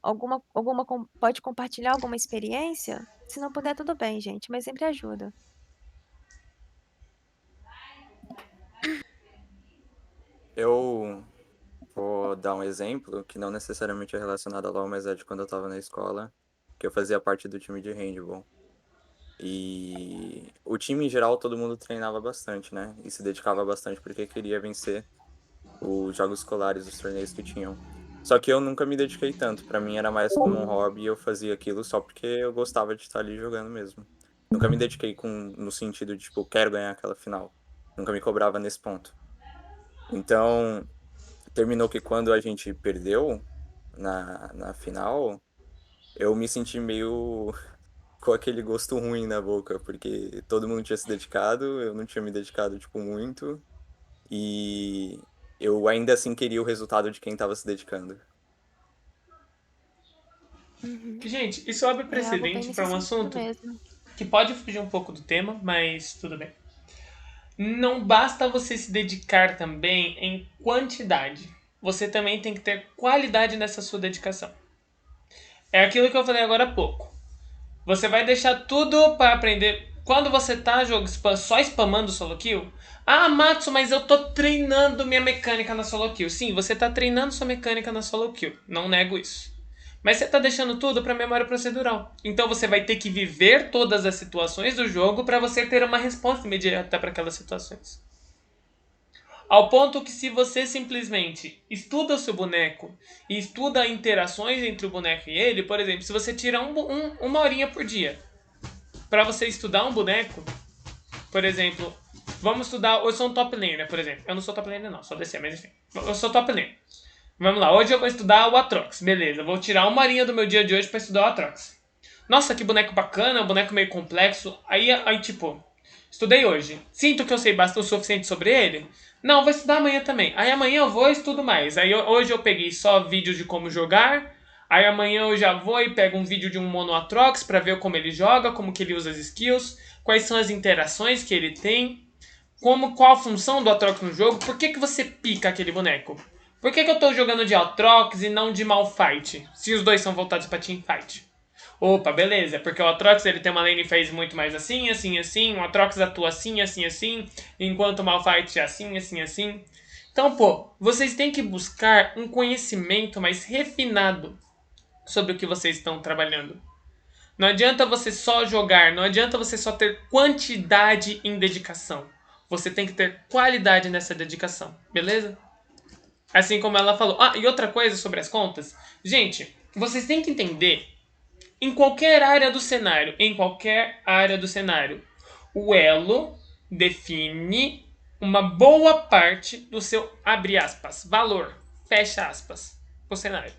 Speaker 2: Pode compartilhar alguma experiência? Se não puder, tudo bem, gente, mas sempre ajuda.
Speaker 6: Eu vou dar um exemplo que não necessariamente é relacionado a LoL, mas é de quando eu tava na escola, que eu fazia parte do time de handball. E o time em geral, todo mundo treinava bastante, né? E se dedicava bastante porque queria vencer os jogos escolares, os torneios que tinham. Só que eu nunca me dediquei tanto. Pra mim era mais como um hobby e eu fazia aquilo só porque eu gostava de estar ali jogando mesmo. Nunca me dediquei no sentido de, tipo, quero ganhar aquela final. Nunca me cobrava nesse ponto. Então, terminou que quando a gente perdeu na final, eu me senti meio com aquele gosto ruim na boca, porque todo mundo tinha se dedicado, eu não tinha me dedicado, tipo, muito, e eu ainda assim queria o resultado de quem tava se dedicando.
Speaker 2: Uhum.
Speaker 1: Gente, isso abre
Speaker 2: É algo bem
Speaker 1: precedente
Speaker 2: nesse
Speaker 1: para um
Speaker 2: sentido
Speaker 1: assunto
Speaker 2: mesmo.
Speaker 1: que pode fugir um pouco do tema, mas tudo bem. Não basta você se dedicar também em quantidade. Você também tem que ter qualidade nessa sua dedicação. É aquilo que eu falei agora há pouco. Você vai deixar tudo para aprender. Quando você tá só spamando solo kill, Matsu, mas eu tô treinando minha mecânica na solo kill. Sim, você tá treinando sua mecânica na solo kill. Não nego isso. Mas você tá deixando tudo para memória procedural. Então você vai ter que viver todas as situações do jogo para você ter uma resposta imediata para aquelas situações. Ao ponto que se você simplesmente estuda o seu boneco e estuda interações entre o boneco e ele, por exemplo, se você tira uma horinha por dia para você estudar um boneco, por exemplo, vamos estudar, eu sou um top laner, por exemplo. Eu não sou top laner não, sou DC, mas enfim. Eu sou top laner. Vamos lá, hoje eu vou estudar o Atrox, beleza. Eu vou tirar uma horinha do meu dia de hoje para estudar o Atrox. Nossa, que boneco bacana, um boneco meio complexo. Aí tipo, Estudei hoje. Sinto que eu sei bastante o suficiente sobre ele? Não, vou estudar amanhã também. Aí amanhã eu vou e estudo mais. Hoje eu peguei só vídeo de como jogar. Aí amanhã eu já vou e pego um vídeo de um Mono Atrox pra ver como ele joga, como que ele usa as skills, quais são as interações que ele tem, qual a função do Atrox no jogo, por que você pica aquele boneco? Por que eu tô jogando de Atrox e não de Malphite, se os dois são voltados pra Teamfight? Opa, beleza, porque o Atrox ele tem uma lane phase muito mais assim, assim, assim, o Atrox atua assim, assim, assim, enquanto o Malphite é assim, assim, assim. Então, vocês têm que buscar um conhecimento mais refinado sobre o que vocês estão trabalhando. Não adianta você só jogar, não adianta você só ter quantidade em dedicação. Você tem que ter qualidade nessa dedicação, beleza? Assim como ela falou. Ah, e outra coisa sobre as contas. Gente, vocês têm que entender, em qualquer área do cenário, o elo define uma boa parte do seu, abre aspas, valor, fecha aspas, pro cenário.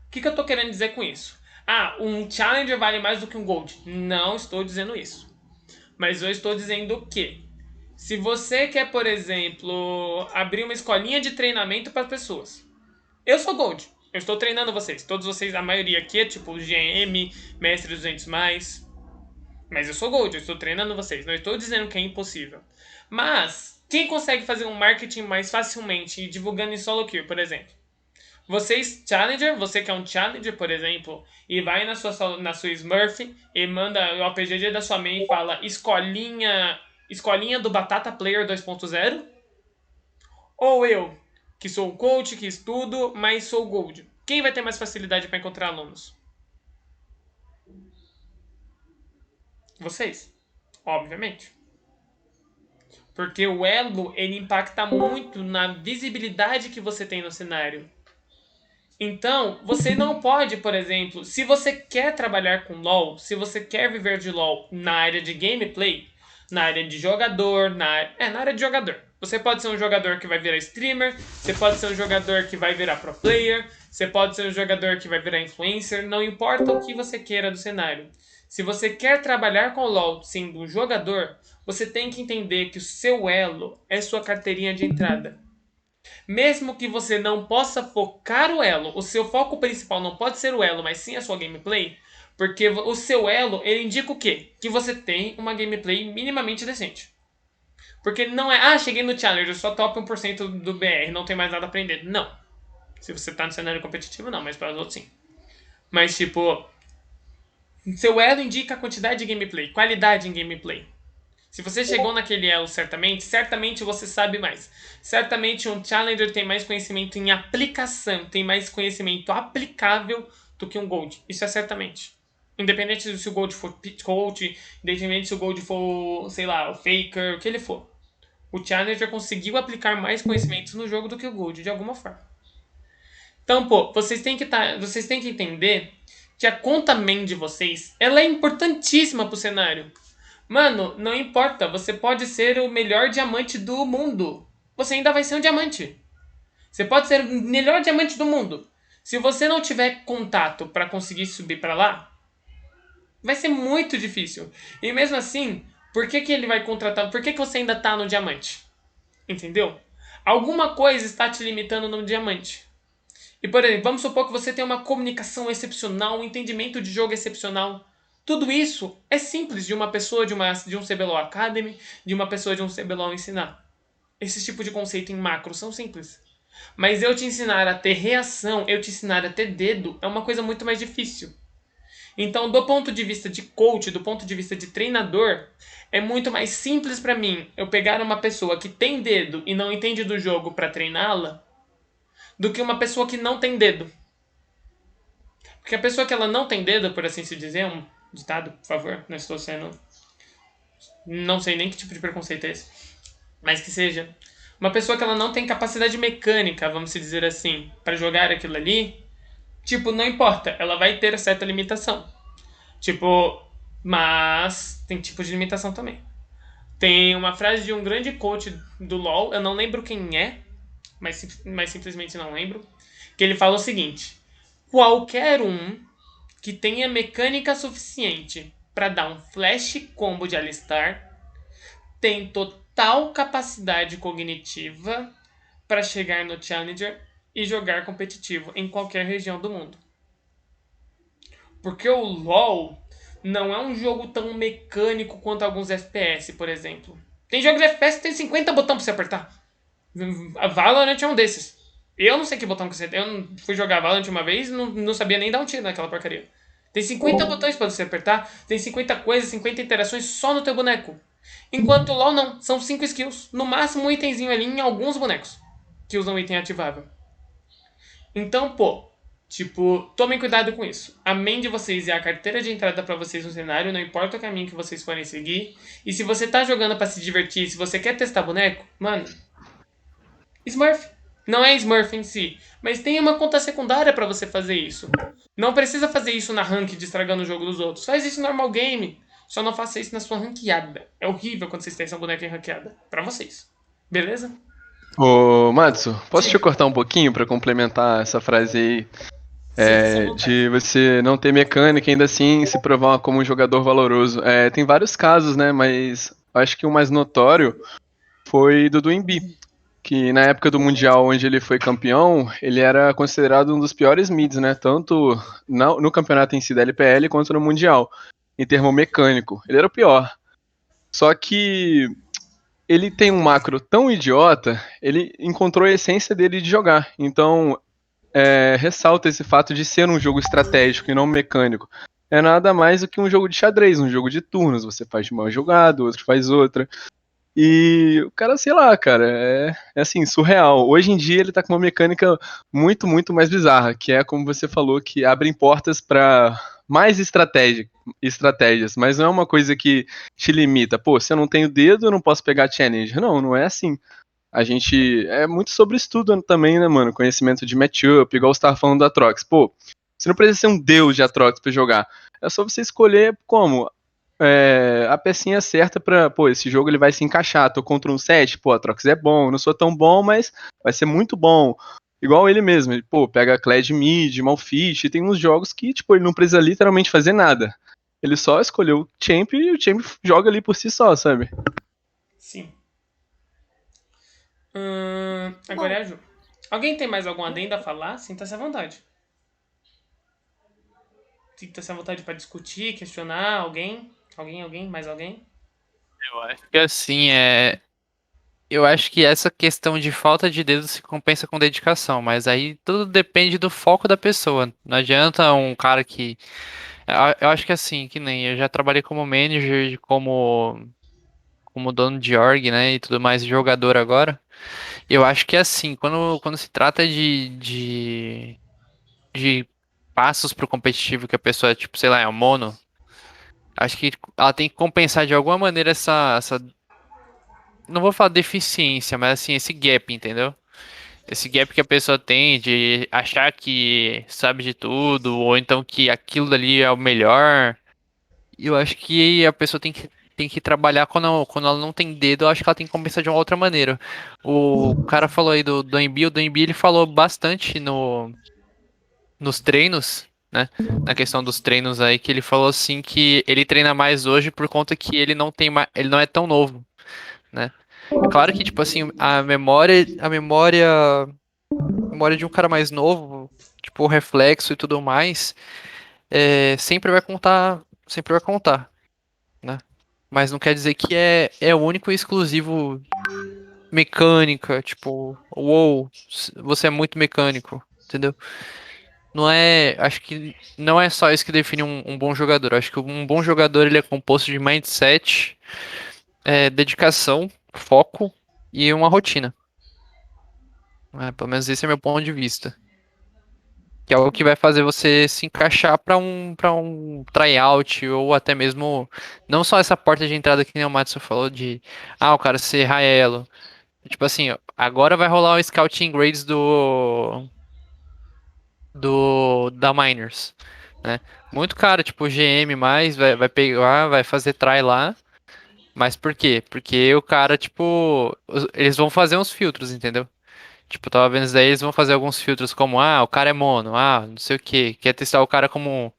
Speaker 1: O que eu tô querendo dizer com isso? Ah, um Challenger vale mais do que um Gold. Não estou dizendo isso. Mas eu estou dizendo que se você quer, por exemplo, abrir uma escolinha de treinamento para pessoas. Eu sou Gold. Eu estou treinando vocês. Todos vocês, a maioria aqui é tipo GM, Mestre 200+. Mas eu sou Gold, eu estou treinando vocês. Não estou dizendo que é impossível. Mas, quem consegue fazer um marketing mais facilmente divulgando em solo queue, por exemplo? Vocês, Challenger, você que é um Challenger, por exemplo, e vai na sua Smurf e manda o PGG da sua main e fala escolinha do Batata Player 2.0? Ou eu, que sou coach, que estudo, mas sou Gold? Quem vai ter mais facilidade para encontrar alunos? Vocês, obviamente. Porque o elo, ele impacta muito na visibilidade que você tem no cenário. Então, você não pode, por exemplo, se você quer trabalhar com LoL, se você quer viver de LoL na área de gameplay, na área de jogador, na área de jogador. Você pode ser um jogador que vai virar streamer, você pode ser um jogador que vai virar pro player, você pode ser um jogador que vai virar influencer, não importa o que você queira do cenário. Se você quer trabalhar com LoL sendo um jogador, você tem que entender que o seu elo é sua carteirinha de entrada. Mesmo que você não possa focar o elo, o seu foco principal não pode ser o elo, mas sim a sua gameplay, porque o seu elo, ele indica o quê? Que você tem uma gameplay minimamente decente. Porque não é, cheguei no Challenger, só top 1% do BR, não tem mais nada a aprender. Não. Se você tá no cenário competitivo, não, mas para os outros sim. Mas, tipo, seu elo indica a quantidade de gameplay, qualidade em gameplay. Se você chegou naquele elo certamente você sabe mais. Certamente um Challenger tem mais conhecimento em aplicação, tem mais conhecimento aplicável do que um Gold. Isso é certamente. Independente se o Gold for coach, independente se o Gold for, sei lá, o Faker, o que ele for. O Challenger conseguiu aplicar mais conhecimentos no jogo do que o Gold, de alguma forma. Então, vocês têm que entender que a conta main de vocês, ela é importantíssima pro cenário. Mano, não importa, você pode ser o melhor diamante do mundo. Você ainda vai ser um diamante. Você pode ser o melhor diamante do mundo. Se você não tiver contato para conseguir subir para lá, vai ser muito difícil. E mesmo assim, por que ele vai contratar? Por que você ainda tá no diamante? Entendeu? Alguma coisa está te limitando no diamante. E, por exemplo, vamos supor que você tem uma comunicação excepcional, um entendimento de jogo excepcional. Tudo isso é simples de uma pessoa de um CBLOL Academy, de uma pessoa de um CBLOL ensinar. Esse tipo de conceito em macro são simples. Mas eu te ensinar a ter reação, eu te ensinar a ter dedo, é uma coisa muito mais difícil. Então, do ponto de vista de coach, do ponto de vista de treinador, é muito mais simples para mim eu pegar uma pessoa que tem dedo e não entende do jogo para treiná-la, do que uma pessoa que não tem dedo. Porque a pessoa que ela não tem dedo, por assim se dizer, um ditado, por favor, não estou sendo... Não sei nem que tipo de preconceito é esse. Mas que seja. Uma pessoa que ela não tem capacidade mecânica, vamos dizer assim, para jogar aquilo ali, tipo, não importa, ela vai ter certa limitação. Tipo, mas tem tipo de limitação também. Tem uma frase de um grande coach do LoL, eu não lembro quem é, mas simplesmente não lembro, que ele fala o seguinte: qualquer um que tenha mecânica suficiente para dar um flash combo de Alistar tem total capacidade cognitiva para chegar no Challenger e jogar competitivo em qualquer região do mundo. Porque o LoL não é um jogo tão mecânico quanto alguns FPS, por exemplo. Tem jogo de FPS que tem 50 botões pra você apertar. A Valorant é um desses. Eu não sei que botão que você tem. Eu fui jogar Valorant uma vez e não sabia nem dar um tiro naquela porcaria. Tem 50 botões pra você apertar, tem 50 coisas, 50 interações só no teu boneco. Enquanto o LoL não, são 5 skills. No máximo um itemzinho ali em alguns bonecos que usam item ativável. Então, pô, tipo, tomem cuidado com isso. A main de vocês é a carteira de entrada pra vocês no cenário, não importa o caminho que vocês forem seguir. E se você tá jogando pra se divertir, se você quer testar boneco, mano, Smurf. Não é Smurf em si, mas tem uma conta secundária pra você fazer isso. Não precisa fazer isso na ranked estragando o jogo dos outros. Faz isso no normal game. Só não faça isso na sua ranqueada. É horrível quando vocês testam boneca em ranqueada. Pra vocês. Beleza?
Speaker 9: Ô, Matsu, posso
Speaker 1: Sim.
Speaker 9: te cortar um pouquinho pra complementar essa frase aí? De você não ter mecânica e ainda assim se provar como um jogador valoroso. Tem vários casos, né? Mas acho que o mais notório foi do Embi, que na época do Mundial onde ele foi campeão, ele era considerado um dos piores mids, né? Tanto no campeonato em si da LPL quanto no Mundial, em termo mecânico. Ele era o pior. Só que ele tem um macro tão idiota, ele encontrou a essência dele de jogar. Então, ressalta esse fato de ser um jogo estratégico e não mecânico. É nada mais do que um jogo de xadrez, um jogo de turnos. Você faz uma jogada, o outro faz outra. E o cara, sei lá, cara, é assim, surreal. Hoje em dia ele tá com uma mecânica muito, muito mais bizarra, que é, como você falou, que abrem portas para mais estratégias, mas não é uma coisa que te limita. Pô, se eu não tenho dedo, eu não posso pegar challenge. Não, não é assim. A gente. É muito sobre estudo também, né, mano? Conhecimento de matchup, igual você tava falando da Atrox. Pô, você não precisa ser um deus de Atrox pra jogar. É só você escolher como a pecinha certa pra, pô, esse jogo ele vai se encaixar. Tô contra um set, pô, Atrox é bom. Eu não sou tão bom, mas vai ser muito bom. Igual ele mesmo. Ele, pô, pega Kled Mid, Malphite, e tem uns jogos que, tipo, ele não precisa literalmente fazer nada. Ele só escolheu o champ e o champ joga ali por si só, sabe?
Speaker 1: Sim. Agora é a Ju. Alguém tem mais algum adendo a falar? Sinta-se à vontade. Sinta-se à vontade pra discutir, questionar alguém. Alguém? Mais alguém?
Speaker 5: Eu acho que assim, eu acho que essa questão de falta de dedo se compensa com dedicação, mas aí tudo depende do foco da pessoa. Não adianta um cara que. Eu acho que assim, que nem eu já trabalhei como manager, como dono de org, né, e tudo mais, jogador agora. Eu acho que assim, quando se trata de passos pro competitivo que a pessoa, tipo, sei lá, é um mono, acho que ela tem que compensar de alguma maneira essa não vou falar deficiência, mas assim, esse gap, entendeu? Esse gap que a pessoa tem de achar que sabe de tudo, ou então que aquilo dali é o melhor. Eu acho que a pessoa tem que trabalhar quando ela não tem dedo, eu acho que ela tem que compensar de uma outra maneira. O cara falou aí do Embi, o do Embi ele falou bastante nos treinos, né? Na questão dos treinos aí, que ele falou assim que ele treina mais hoje por conta que ele não tem ele não é tão novo, né? É claro que, tipo assim, a memória de um cara mais novo, tipo, o reflexo e tudo mais, sempre vai contar, né? Mas não quer dizer que é único e exclusivo mecânica, tipo, uou, você é muito mecânico, entendeu? Acho que não é só isso que define um bom jogador. Acho que um bom jogador ele é composto de mindset, dedicação, foco e uma rotina. Pelo menos esse é meu ponto de vista. Que é o que vai fazer você se encaixar para um tryout ou até mesmo não só essa porta de entrada que nem o Matsu falou de o cara ser Raelo. Tipo assim, agora vai rolar o Scouting Grades da Miners, né? Muito cara, tipo GM mais vai pegar, vai fazer try lá. Mas por quê? Porque o cara, tipo, eles vão fazer uns filtros, entendeu? Tipo, tava vendo isso daí, eles vão fazer alguns filtros como, o cara é mono, não sei o quê. Quer testar o cara como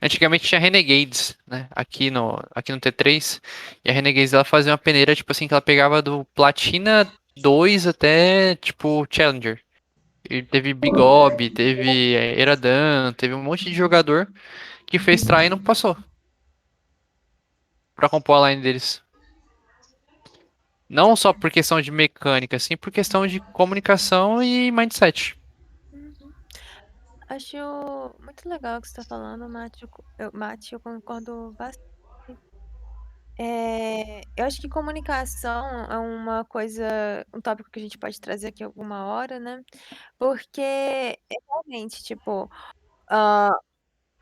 Speaker 5: Antigamente tinha Renegades, né? Aqui no T3. E a Renegades ela fazia uma peneira, tipo assim, que ela pegava do Platina 2 até, tipo, Challenger. E teve Bigob, teve Eradan, teve um monte de jogador que fez try e não passou. Pra compor a line deles. Não só por questão de mecânica, sim por questão de comunicação e mindset.
Speaker 2: Uhum. Acho muito legal o que você tá falando, Mate. Mate, eu concordo bastante. Eu acho que comunicação é uma coisa, um tópico que a gente pode trazer aqui alguma hora, né? Porque realmente, tipo, ah,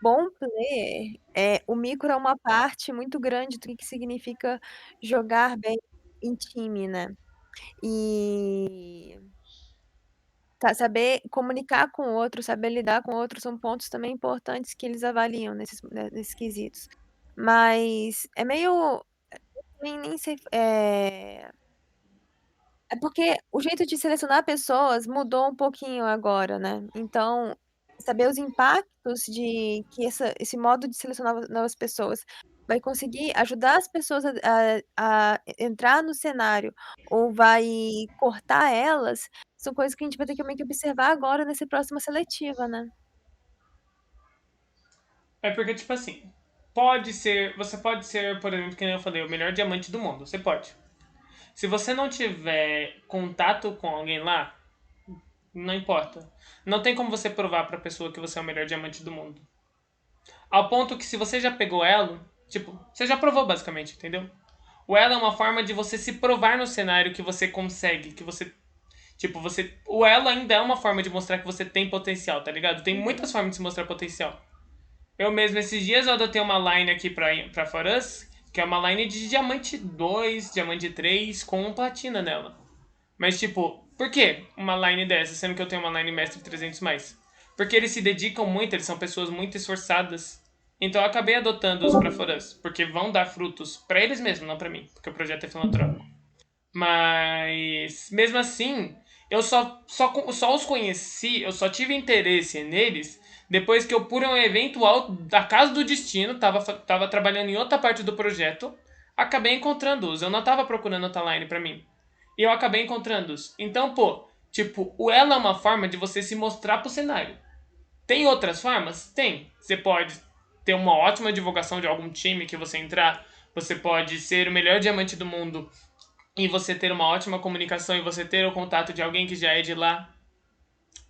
Speaker 2: bom player, o micro é uma parte muito grande do que significa jogar bem em time, né? E saber comunicar com o outro, saber lidar com o outro são pontos também importantes que eles avaliam nesses quesitos. Mas é meio. Nem sei. É porque o jeito de selecionar pessoas mudou um pouquinho agora, né? Então, saber os impactos de que esse modo de selecionar novas pessoas vai conseguir ajudar as pessoas a entrar no cenário ou vai cortar elas, são coisas que a gente vai ter que meio que observar agora nessa próxima seletiva, né?
Speaker 1: É porque, tipo assim, você pode ser, por exemplo, que nem eu falei, o melhor diamante do mundo. Você pode. Se você não tiver contato com alguém lá, não importa. Não tem como você provar pra pessoa que você é o melhor diamante do mundo. Ao ponto que se você já pegou elo, tipo, você já provou basicamente, entendeu? O elo é uma forma de você se provar no cenário que você consegue, que você. Tipo, você. O elo ainda é uma forma de mostrar que você tem potencial, tá ligado? Tem muitas formas de se mostrar potencial. Eu mesmo, esses dias, eu adotei uma line aqui pra For Us, que é uma line de diamante 2, diamante 3, com um platina nela. Mas, tipo, por que uma line dessa, sendo que eu tenho uma line mestre 300 mais? Porque eles se dedicam muito, eles são pessoas muito esforçadas. Então eu acabei adotando-os pra For Us, porque vão dar frutos pra eles mesmos, não pra mim, porque o projeto é filantrópico. Mas, mesmo assim, eu só os conheci, eu só tive interesse neles depois que eu, por um eventual da Casa do Destino, tava trabalhando em outra parte do projeto, acabei encontrando-os. Eu não tava procurando outra line pra mim. E eu acabei encontrando-os. Então, pô, tipo, o elo é uma forma de você se mostrar pro cenário. Tem outras formas? Tem. Você pode ter uma ótima divulgação de algum time que você entrar. Você pode ser o melhor diamante do mundo e você ter uma ótima comunicação e você ter o contato de alguém que já é de lá.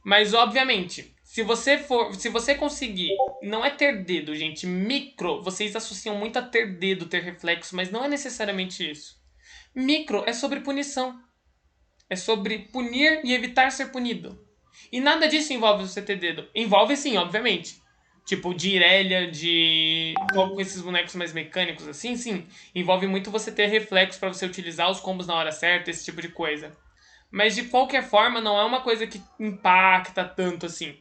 Speaker 1: Mas obviamente, se você conseguir, não é ter dedo, gente, micro, vocês associam muito a ter dedo, ter reflexo, mas não é necessariamente isso. Micro é sobre punição. É sobre punir e evitar ser punido. E nada disso envolve você ter dedo. Envolve sim, obviamente. Tipo, de Irelia, com esses bonecos mais mecânicos assim, sim. Envolve muito você ter reflexo pra você utilizar os combos na hora certa, esse tipo de coisa. Mas de qualquer forma, não é uma coisa que impacta tanto assim.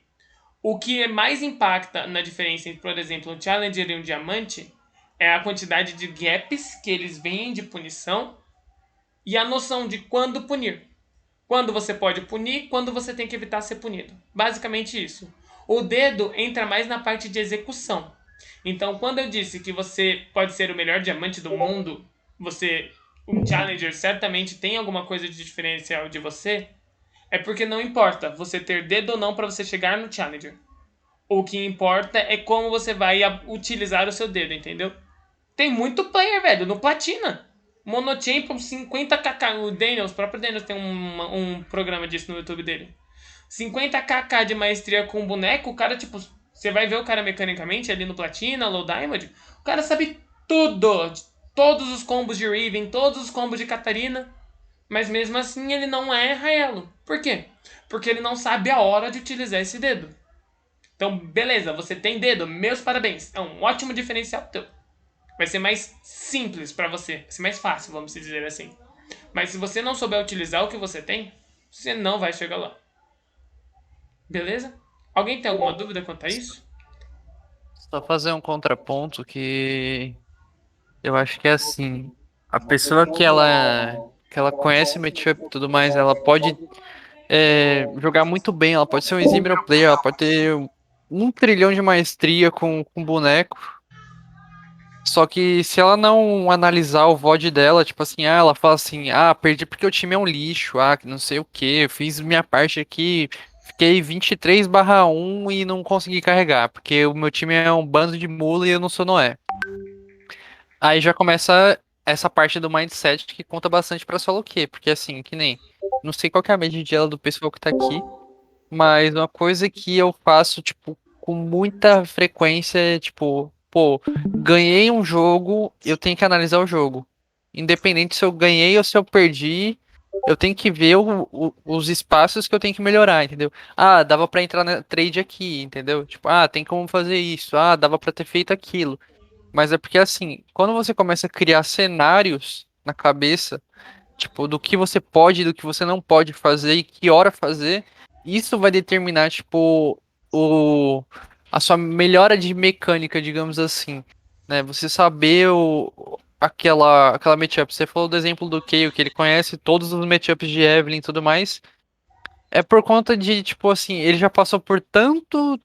Speaker 1: O que mais impacta na diferença entre, por exemplo, um Challenger e um Diamante é a quantidade de gaps que eles veem de punição e a noção de quando punir. Quando você pode punir, quando você tem que evitar ser punido. Basicamente isso. O dedo entra mais na parte de execução. Então, quando eu disse que você pode ser o melhor diamante do mundo, um challenger certamente tem alguma coisa de diferencial de você, é porque não importa você ter dedo ou não para você chegar no challenger. O que importa é como você vai utilizar o seu dedo, entendeu? Tem muito player, velho, no Platina. Monochampion 50kk. O Daniels, o próprio Daniels tem um programa disso no YouTube dele. 50kk de maestria com boneco, o cara, tipo, você vai ver o cara mecanicamente ali no Platina, Low Diamond, o cara sabe tudo. Todos os combos de Riven, todos os combos de Catarina. Mas mesmo assim ele não é Raelo. Por quê? Porque ele não sabe a hora de utilizar esse dedo. Então, beleza, você tem dedo, meus parabéns. É um ótimo diferencial teu. Vai ser mais simples pra você. Vai ser mais fácil, vamos dizer assim. Mas se você não souber utilizar o que você tem, você não vai chegar lá. Beleza? Alguém tem alguma dúvida quanto a isso?
Speaker 5: Só fazer um contraponto que eu acho que é assim. A pessoa que ela conhece o matchup e tudo mais, ela pode jogar muito bem, ela pode ser um exímio player, ela pode ter um trilhão de maestria com boneco. Só que se ela não analisar o VOD dela, tipo assim, ela fala assim, perdi porque o time é um lixo, que não sei o que, fiz minha parte aqui, fiquei 23/1 e não consegui carregar, porque o meu time é um bando de mula e eu não sou Noé. Aí já começa essa parte do mindset que conta bastante pra solo quê, porque assim, que nem, não sei qual que é a média de ela do pessoal que tá aqui, mas uma coisa que eu faço, tipo, com muita frequência é, tipo, pô, ganhei um jogo, eu tenho que analisar o jogo. Independente se eu ganhei ou se eu perdi, eu tenho que ver os espaços que eu tenho que melhorar, entendeu? Dava pra entrar na trade aqui, entendeu? Tipo, tem como fazer isso. Dava pra ter feito aquilo. Mas é porque, assim, quando você começa a criar cenários na cabeça, tipo, do que você pode e do que você não pode fazer e que hora fazer, isso vai determinar, tipo, o, a sua melhora de mecânica, digamos assim, né? Você saber aquela matchup. Você falou do exemplo do Kayle, que ele conhece todos os matchups de Evelynn e tudo mais. É por conta de, tipo assim, ele já passou por tanto,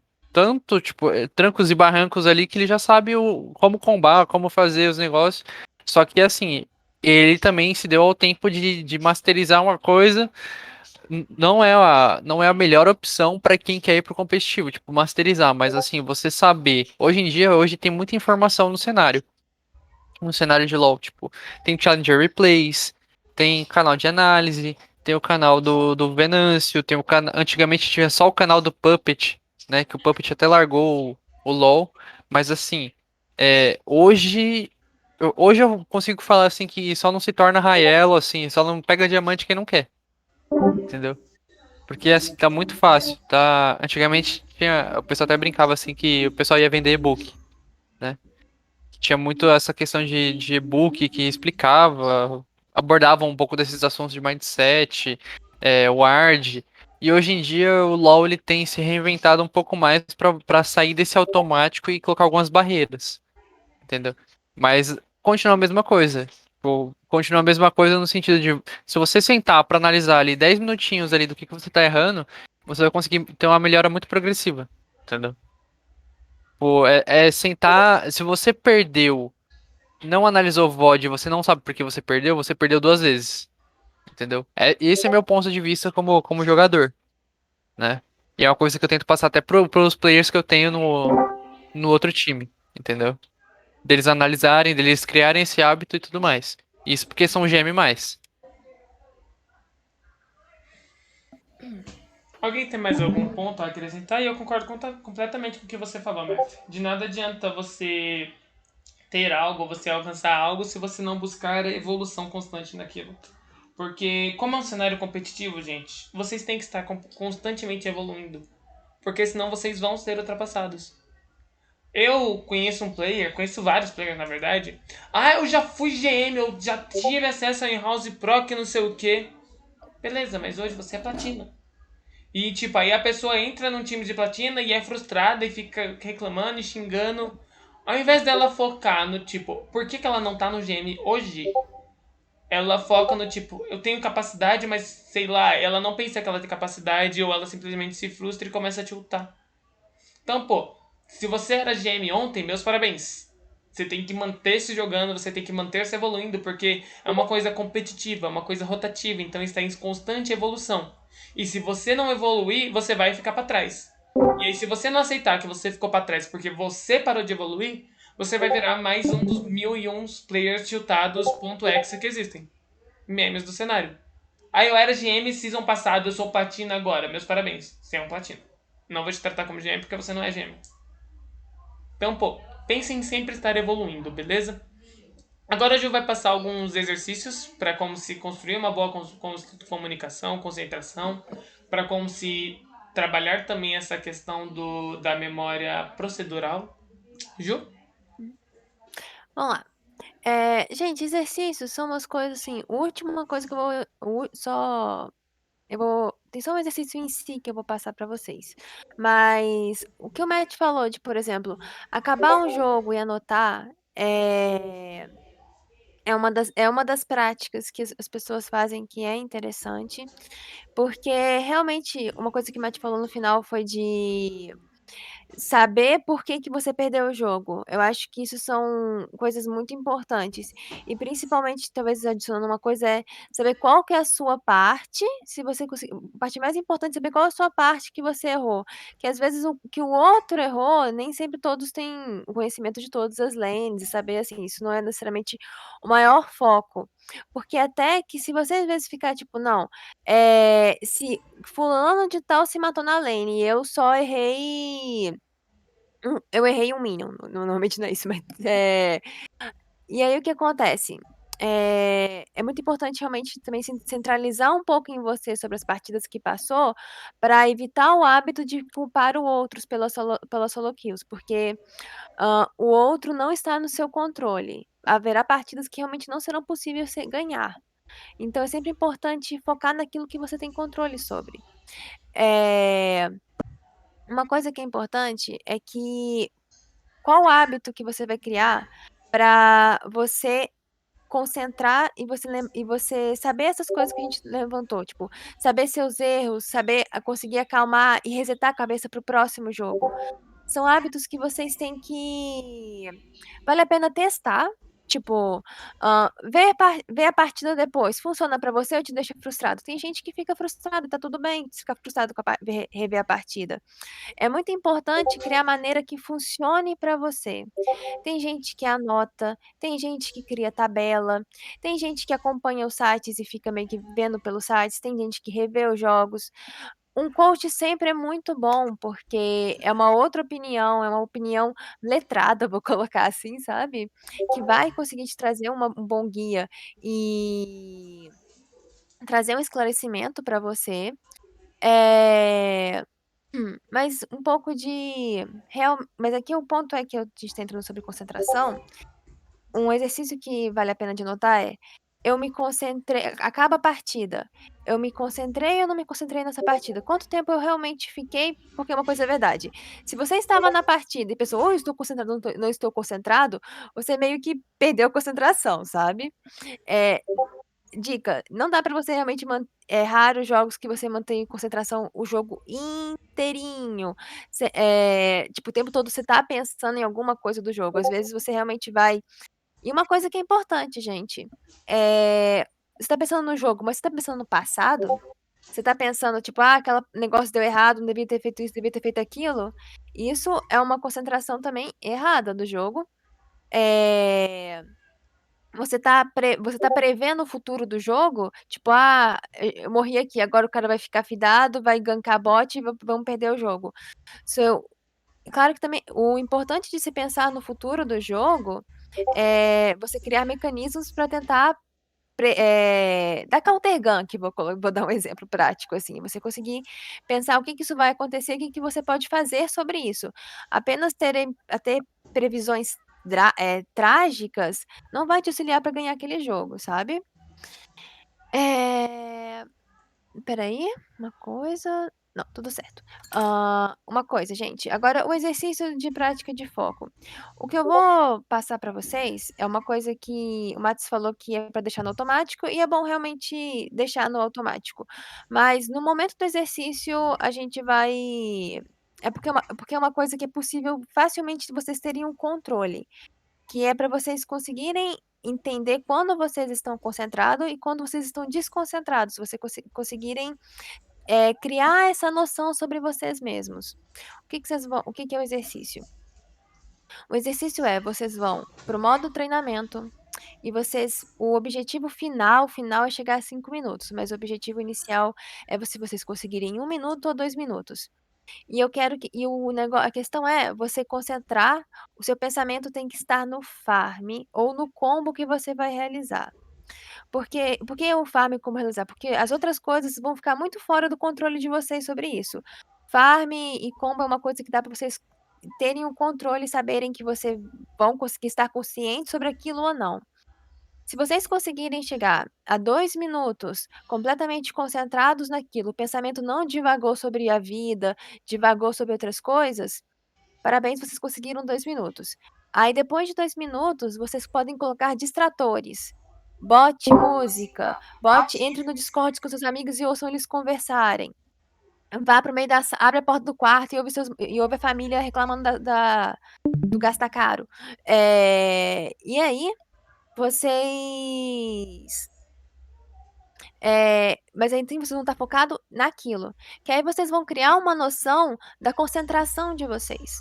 Speaker 5: tipo, trancos e barrancos ali que ele já sabe como combar, como fazer os negócios. Só que, assim, ele também se deu ao tempo de masterizar uma coisa. Não é a melhor opção para quem quer ir pro competitivo, tipo, masterizar, mas assim, você saber. Hoje tem muita informação no cenário de LoL, tipo, tem Challenger Replays, tem canal de análise, tem o canal do Venâncio, tem o canal. Antigamente tinha só o canal do Puppet, né? Que o Puppet até largou o LoL, mas assim, hoje. Hoje eu consigo falar assim que só não se torna Raelo, assim, só não pega diamante quem não quer, entendeu? Porque assim, tá muito fácil, tá? Antigamente o pessoal até brincava assim que o pessoal ia vender e-book, né? Tinha muito essa questão de e-book que explicava, abordava um pouco desses assuntos de mindset, ward. E hoje em dia o LoL ele tem se reinventado um pouco mais para sair desse automático e colocar algumas barreiras, entendeu? Mas continua a mesma coisa. Tipo, continua a mesma coisa no sentido de se você sentar para analisar ali 10 minutinhos ali do que você tá errando, você vai conseguir ter uma melhora muito progressiva, entendeu? Pô, é sentar. Se você perdeu, não analisou o VOD, você não sabe por que você perdeu duas vezes. Entendeu? Esse é meu ponto de vista como jogador, né? E é uma coisa que eu tento passar até pros players que eu tenho no outro time, entendeu? Deles analisarem, deles criarem esse hábito e tudo mais. Isso porque são GM+.
Speaker 1: Alguém tem mais algum ponto a acrescentar? E eu concordo completamente com o que você falou, Matt. De nada adianta você ter algo, você alcançar algo, se você não buscar evolução constante naquilo. Porque, como é um cenário competitivo, gente, vocês têm que estar constantemente evoluindo. Porque senão vocês vão ser ultrapassados. Eu conheço vários players na verdade. Eu já fui GM, eu já tive acesso a in-house pro que não sei o que. Beleza, mas hoje você é platina. E tipo, aí a pessoa entra num time de platina e é frustrada e fica reclamando e xingando. Ao invés dela focar no tipo, por que ela não tá no GM hoje? Ela foca no tipo, eu tenho capacidade, mas sei lá, ela não pensa que ela tem capacidade ou ela simplesmente se frustra e começa a tiltar. Então, pô, se você era GM ontem, meus parabéns. Você tem que manter se jogando, você tem que manter se evoluindo, porque é uma coisa competitiva, é uma coisa rotativa, então está em constante evolução. E se você não evoluir, você vai ficar para trás. E aí, se você não aceitar que você ficou para trás porque você parou de evoluir, você vai virar mais um dos 1001 players tiltados .exe que existem. Memes do cenário. Eu era GM season passado, eu sou platina agora. Meus parabéns, você é um platina. Não vou te tratar como GM porque você não é GM. Então, pô, pensem em sempre estar evoluindo, beleza? Agora a Ju vai passar alguns exercícios para como se construir uma boa comunicação, concentração, para como se trabalhar também essa questão da memória procedural. Ju?
Speaker 2: Vamos lá. Gente, exercícios são umas coisas assim. Última coisa que eu vou. Tem só um exercício em si que eu vou passar pra vocês. Mas o que o Matt falou de, por exemplo, acabar um jogo e anotar é uma das práticas que as pessoas fazem que é interessante. Porque realmente, uma coisa que o Matt falou no final foi saber por que que você perdeu o jogo. Eu acho que isso são coisas muito importantes. E principalmente, talvez adicionando uma coisa, é saber qual que é a sua parte. Se você conseguir, a parte mais importante é saber qual é a sua parte que você errou. Que às vezes o que o outro errou, nem sempre todos têm o conhecimento de todas as lanes, e saber assim, isso não é necessariamente o maior foco. Porque até que se você às vezes ficar tipo, não, se fulano de tal se matou na lane e eu só errei. Eu errei um minion. Normalmente não é isso, mas. E aí o que acontece? É muito importante realmente também centralizar um pouco em você sobre as partidas que passou, para evitar o hábito de culpar o outros pela solo kills, porque o outro não está no seu controle. Haverá partidas que realmente não serão possíveis você ganhar. Então é sempre importante focar naquilo que você tem controle sobre. É, Uma coisa que é importante é que qual hábito que você vai criar para você concentrar e você saber essas coisas que a gente levantou, tipo, saber seus erros, saber conseguir acalmar e resetar a cabeça para o próximo jogo. São hábitos que vocês têm que vale a pena testar, tipo, ver a partida depois, funciona pra você ou te deixa frustrado? Tem gente que fica frustrado, tá tudo bem se ficar frustrado com rever a partida. É muito importante criar maneira que funcione pra você. Tem gente que anota, tem gente que cria tabela, tem gente que acompanha os sites e fica meio que vendo pelos sites, tem gente que revê os jogos. Um coach sempre é muito bom, porque é uma outra opinião, é uma opinião letrada, vou colocar assim, sabe, que vai conseguir te trazer um bom guia e trazer um esclarecimento para você. Mas um pouco de mas aqui o ponto é que a gente está entrando sobre concentração. Um exercício que vale a pena de notar é: eu me concentrei, acaba a partida, eu me concentrei ou não me concentrei nessa partida? Quanto tempo eu realmente fiquei? Porque uma coisa é verdade, se você estava na partida e pensou: "Oh, eu estou concentrado, não estou concentrado", você meio que perdeu a concentração, sabe. Eh, Dica: não dá pra você realmente é raro os jogos que você mantém concentração o jogo inteirinho. Tipo, o tempo todo você tá pensando em alguma coisa do jogo, às vezes você realmente vai. E uma coisa que é importante, gente, você tá pensando no jogo, mas você tá pensando no passado? Você tá pensando, tipo: "Ah, aquela negócio deu errado, não devia ter feito isso, devia ter feito aquilo". Isso é uma concentração também errada do jogo. Você tá prevendo o futuro do jogo, tipo: "Ah, eu morri aqui, agora o cara vai ficar fidado, vai gankar bot e vamos perder o jogo". Seu Claro que também o importante de se pensar no futuro do jogo é você criar mecanismos para tentar dar counter gank, vou dar um exemplo prático, assim, você conseguir pensar o que que isso vai acontecer, o que que você pode fazer sobre isso. Apenas ter previsões trágicas não vai te auxiliar para ganhar aquele jogo, sabe. Eh Espera aí, uma coisa. Não, tudo certo. Uma coisa, gente. Agora, o exercício de prática de foco. O que eu vou passar para vocês é uma coisa que o Matos falou que é para deixar no automático e é bom realmente deixar no automático. Mas no momento do exercício, a gente vai. Porque é uma coisa que é possível facilmente vocês terem um controle, que é para vocês conseguirem entender quando vocês estão concentrados e quando vocês estão desconcentrados, você conseguirem, criar essa noção sobre vocês mesmos. O que que é o exercício? O exercício vocês vão para o modo treinamento e o objetivo final é chegar a 5 minutos, mas o objetivo inicial é se vocês conseguirem 1 minuto ou 2 minutos. E eu quero que e o negócio, a questão é você concentrar, o seu pensamento tem que estar no farm ou no combo que você vai realizar. Por que o farm e como realizar? Porque as outras coisas vão ficar muito fora do controle de vocês sobre isso. Farm e combo é uma coisa que dá para vocês terem um controle e saberem que vocês vão conseguir estar conscientes sobre aquilo ou não. Se vocês conseguirem chegar a 2 minutos completamente concentrados naquilo, o pensamento não divagou sobre a vida, divagou sobre outras coisas, parabéns, vocês conseguiram 2 minutos. Aí depois de 2 minutos, vocês podem colocar distratores. Bote música, entre no Discord com seus amigos e ouçam eles conversarem. vá pro meio abre a porta do quarto e ouve a família reclamando do gasto tá caro. E aí, vocês. Mas aí então, vocês vão estar focados naquilo. Que aí vocês vão criar uma noção da concentração de vocês.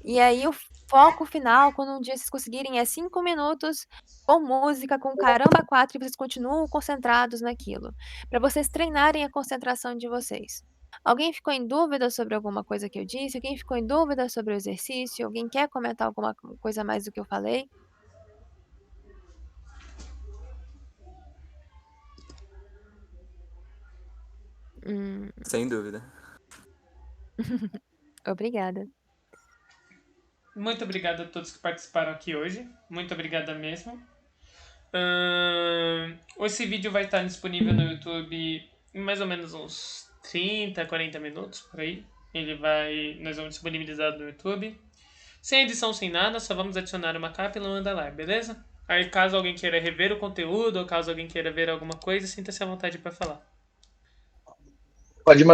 Speaker 2: E aí o foco final, quando um dia vocês conseguirem, é 5 minutos com música, com caramba 4, e vocês continuam concentrados naquilo. Para vocês treinarem a concentração de vocês. Alguém ficou em dúvida sobre alguma coisa que eu disse? Alguém ficou em dúvida sobre o exercício? Alguém quer comentar alguma coisa mais do que eu falei?
Speaker 6: Sem dúvida.
Speaker 2: Obrigada.
Speaker 1: Muito obrigado a todos que participaram aqui hoje. Muito obrigada mesmo. Esse vídeo vai estar disponível no YouTube em mais ou menos uns 30, 40 minutos, por aí. Nós vamos disponibilizar no YouTube. Sem edição, sem nada, só vamos adicionar uma capa e manda lá, beleza? Aí caso alguém queira rever o conteúdo, ou caso alguém queira ver alguma coisa, sinta-se à vontade para falar.
Speaker 3: Pode mandar.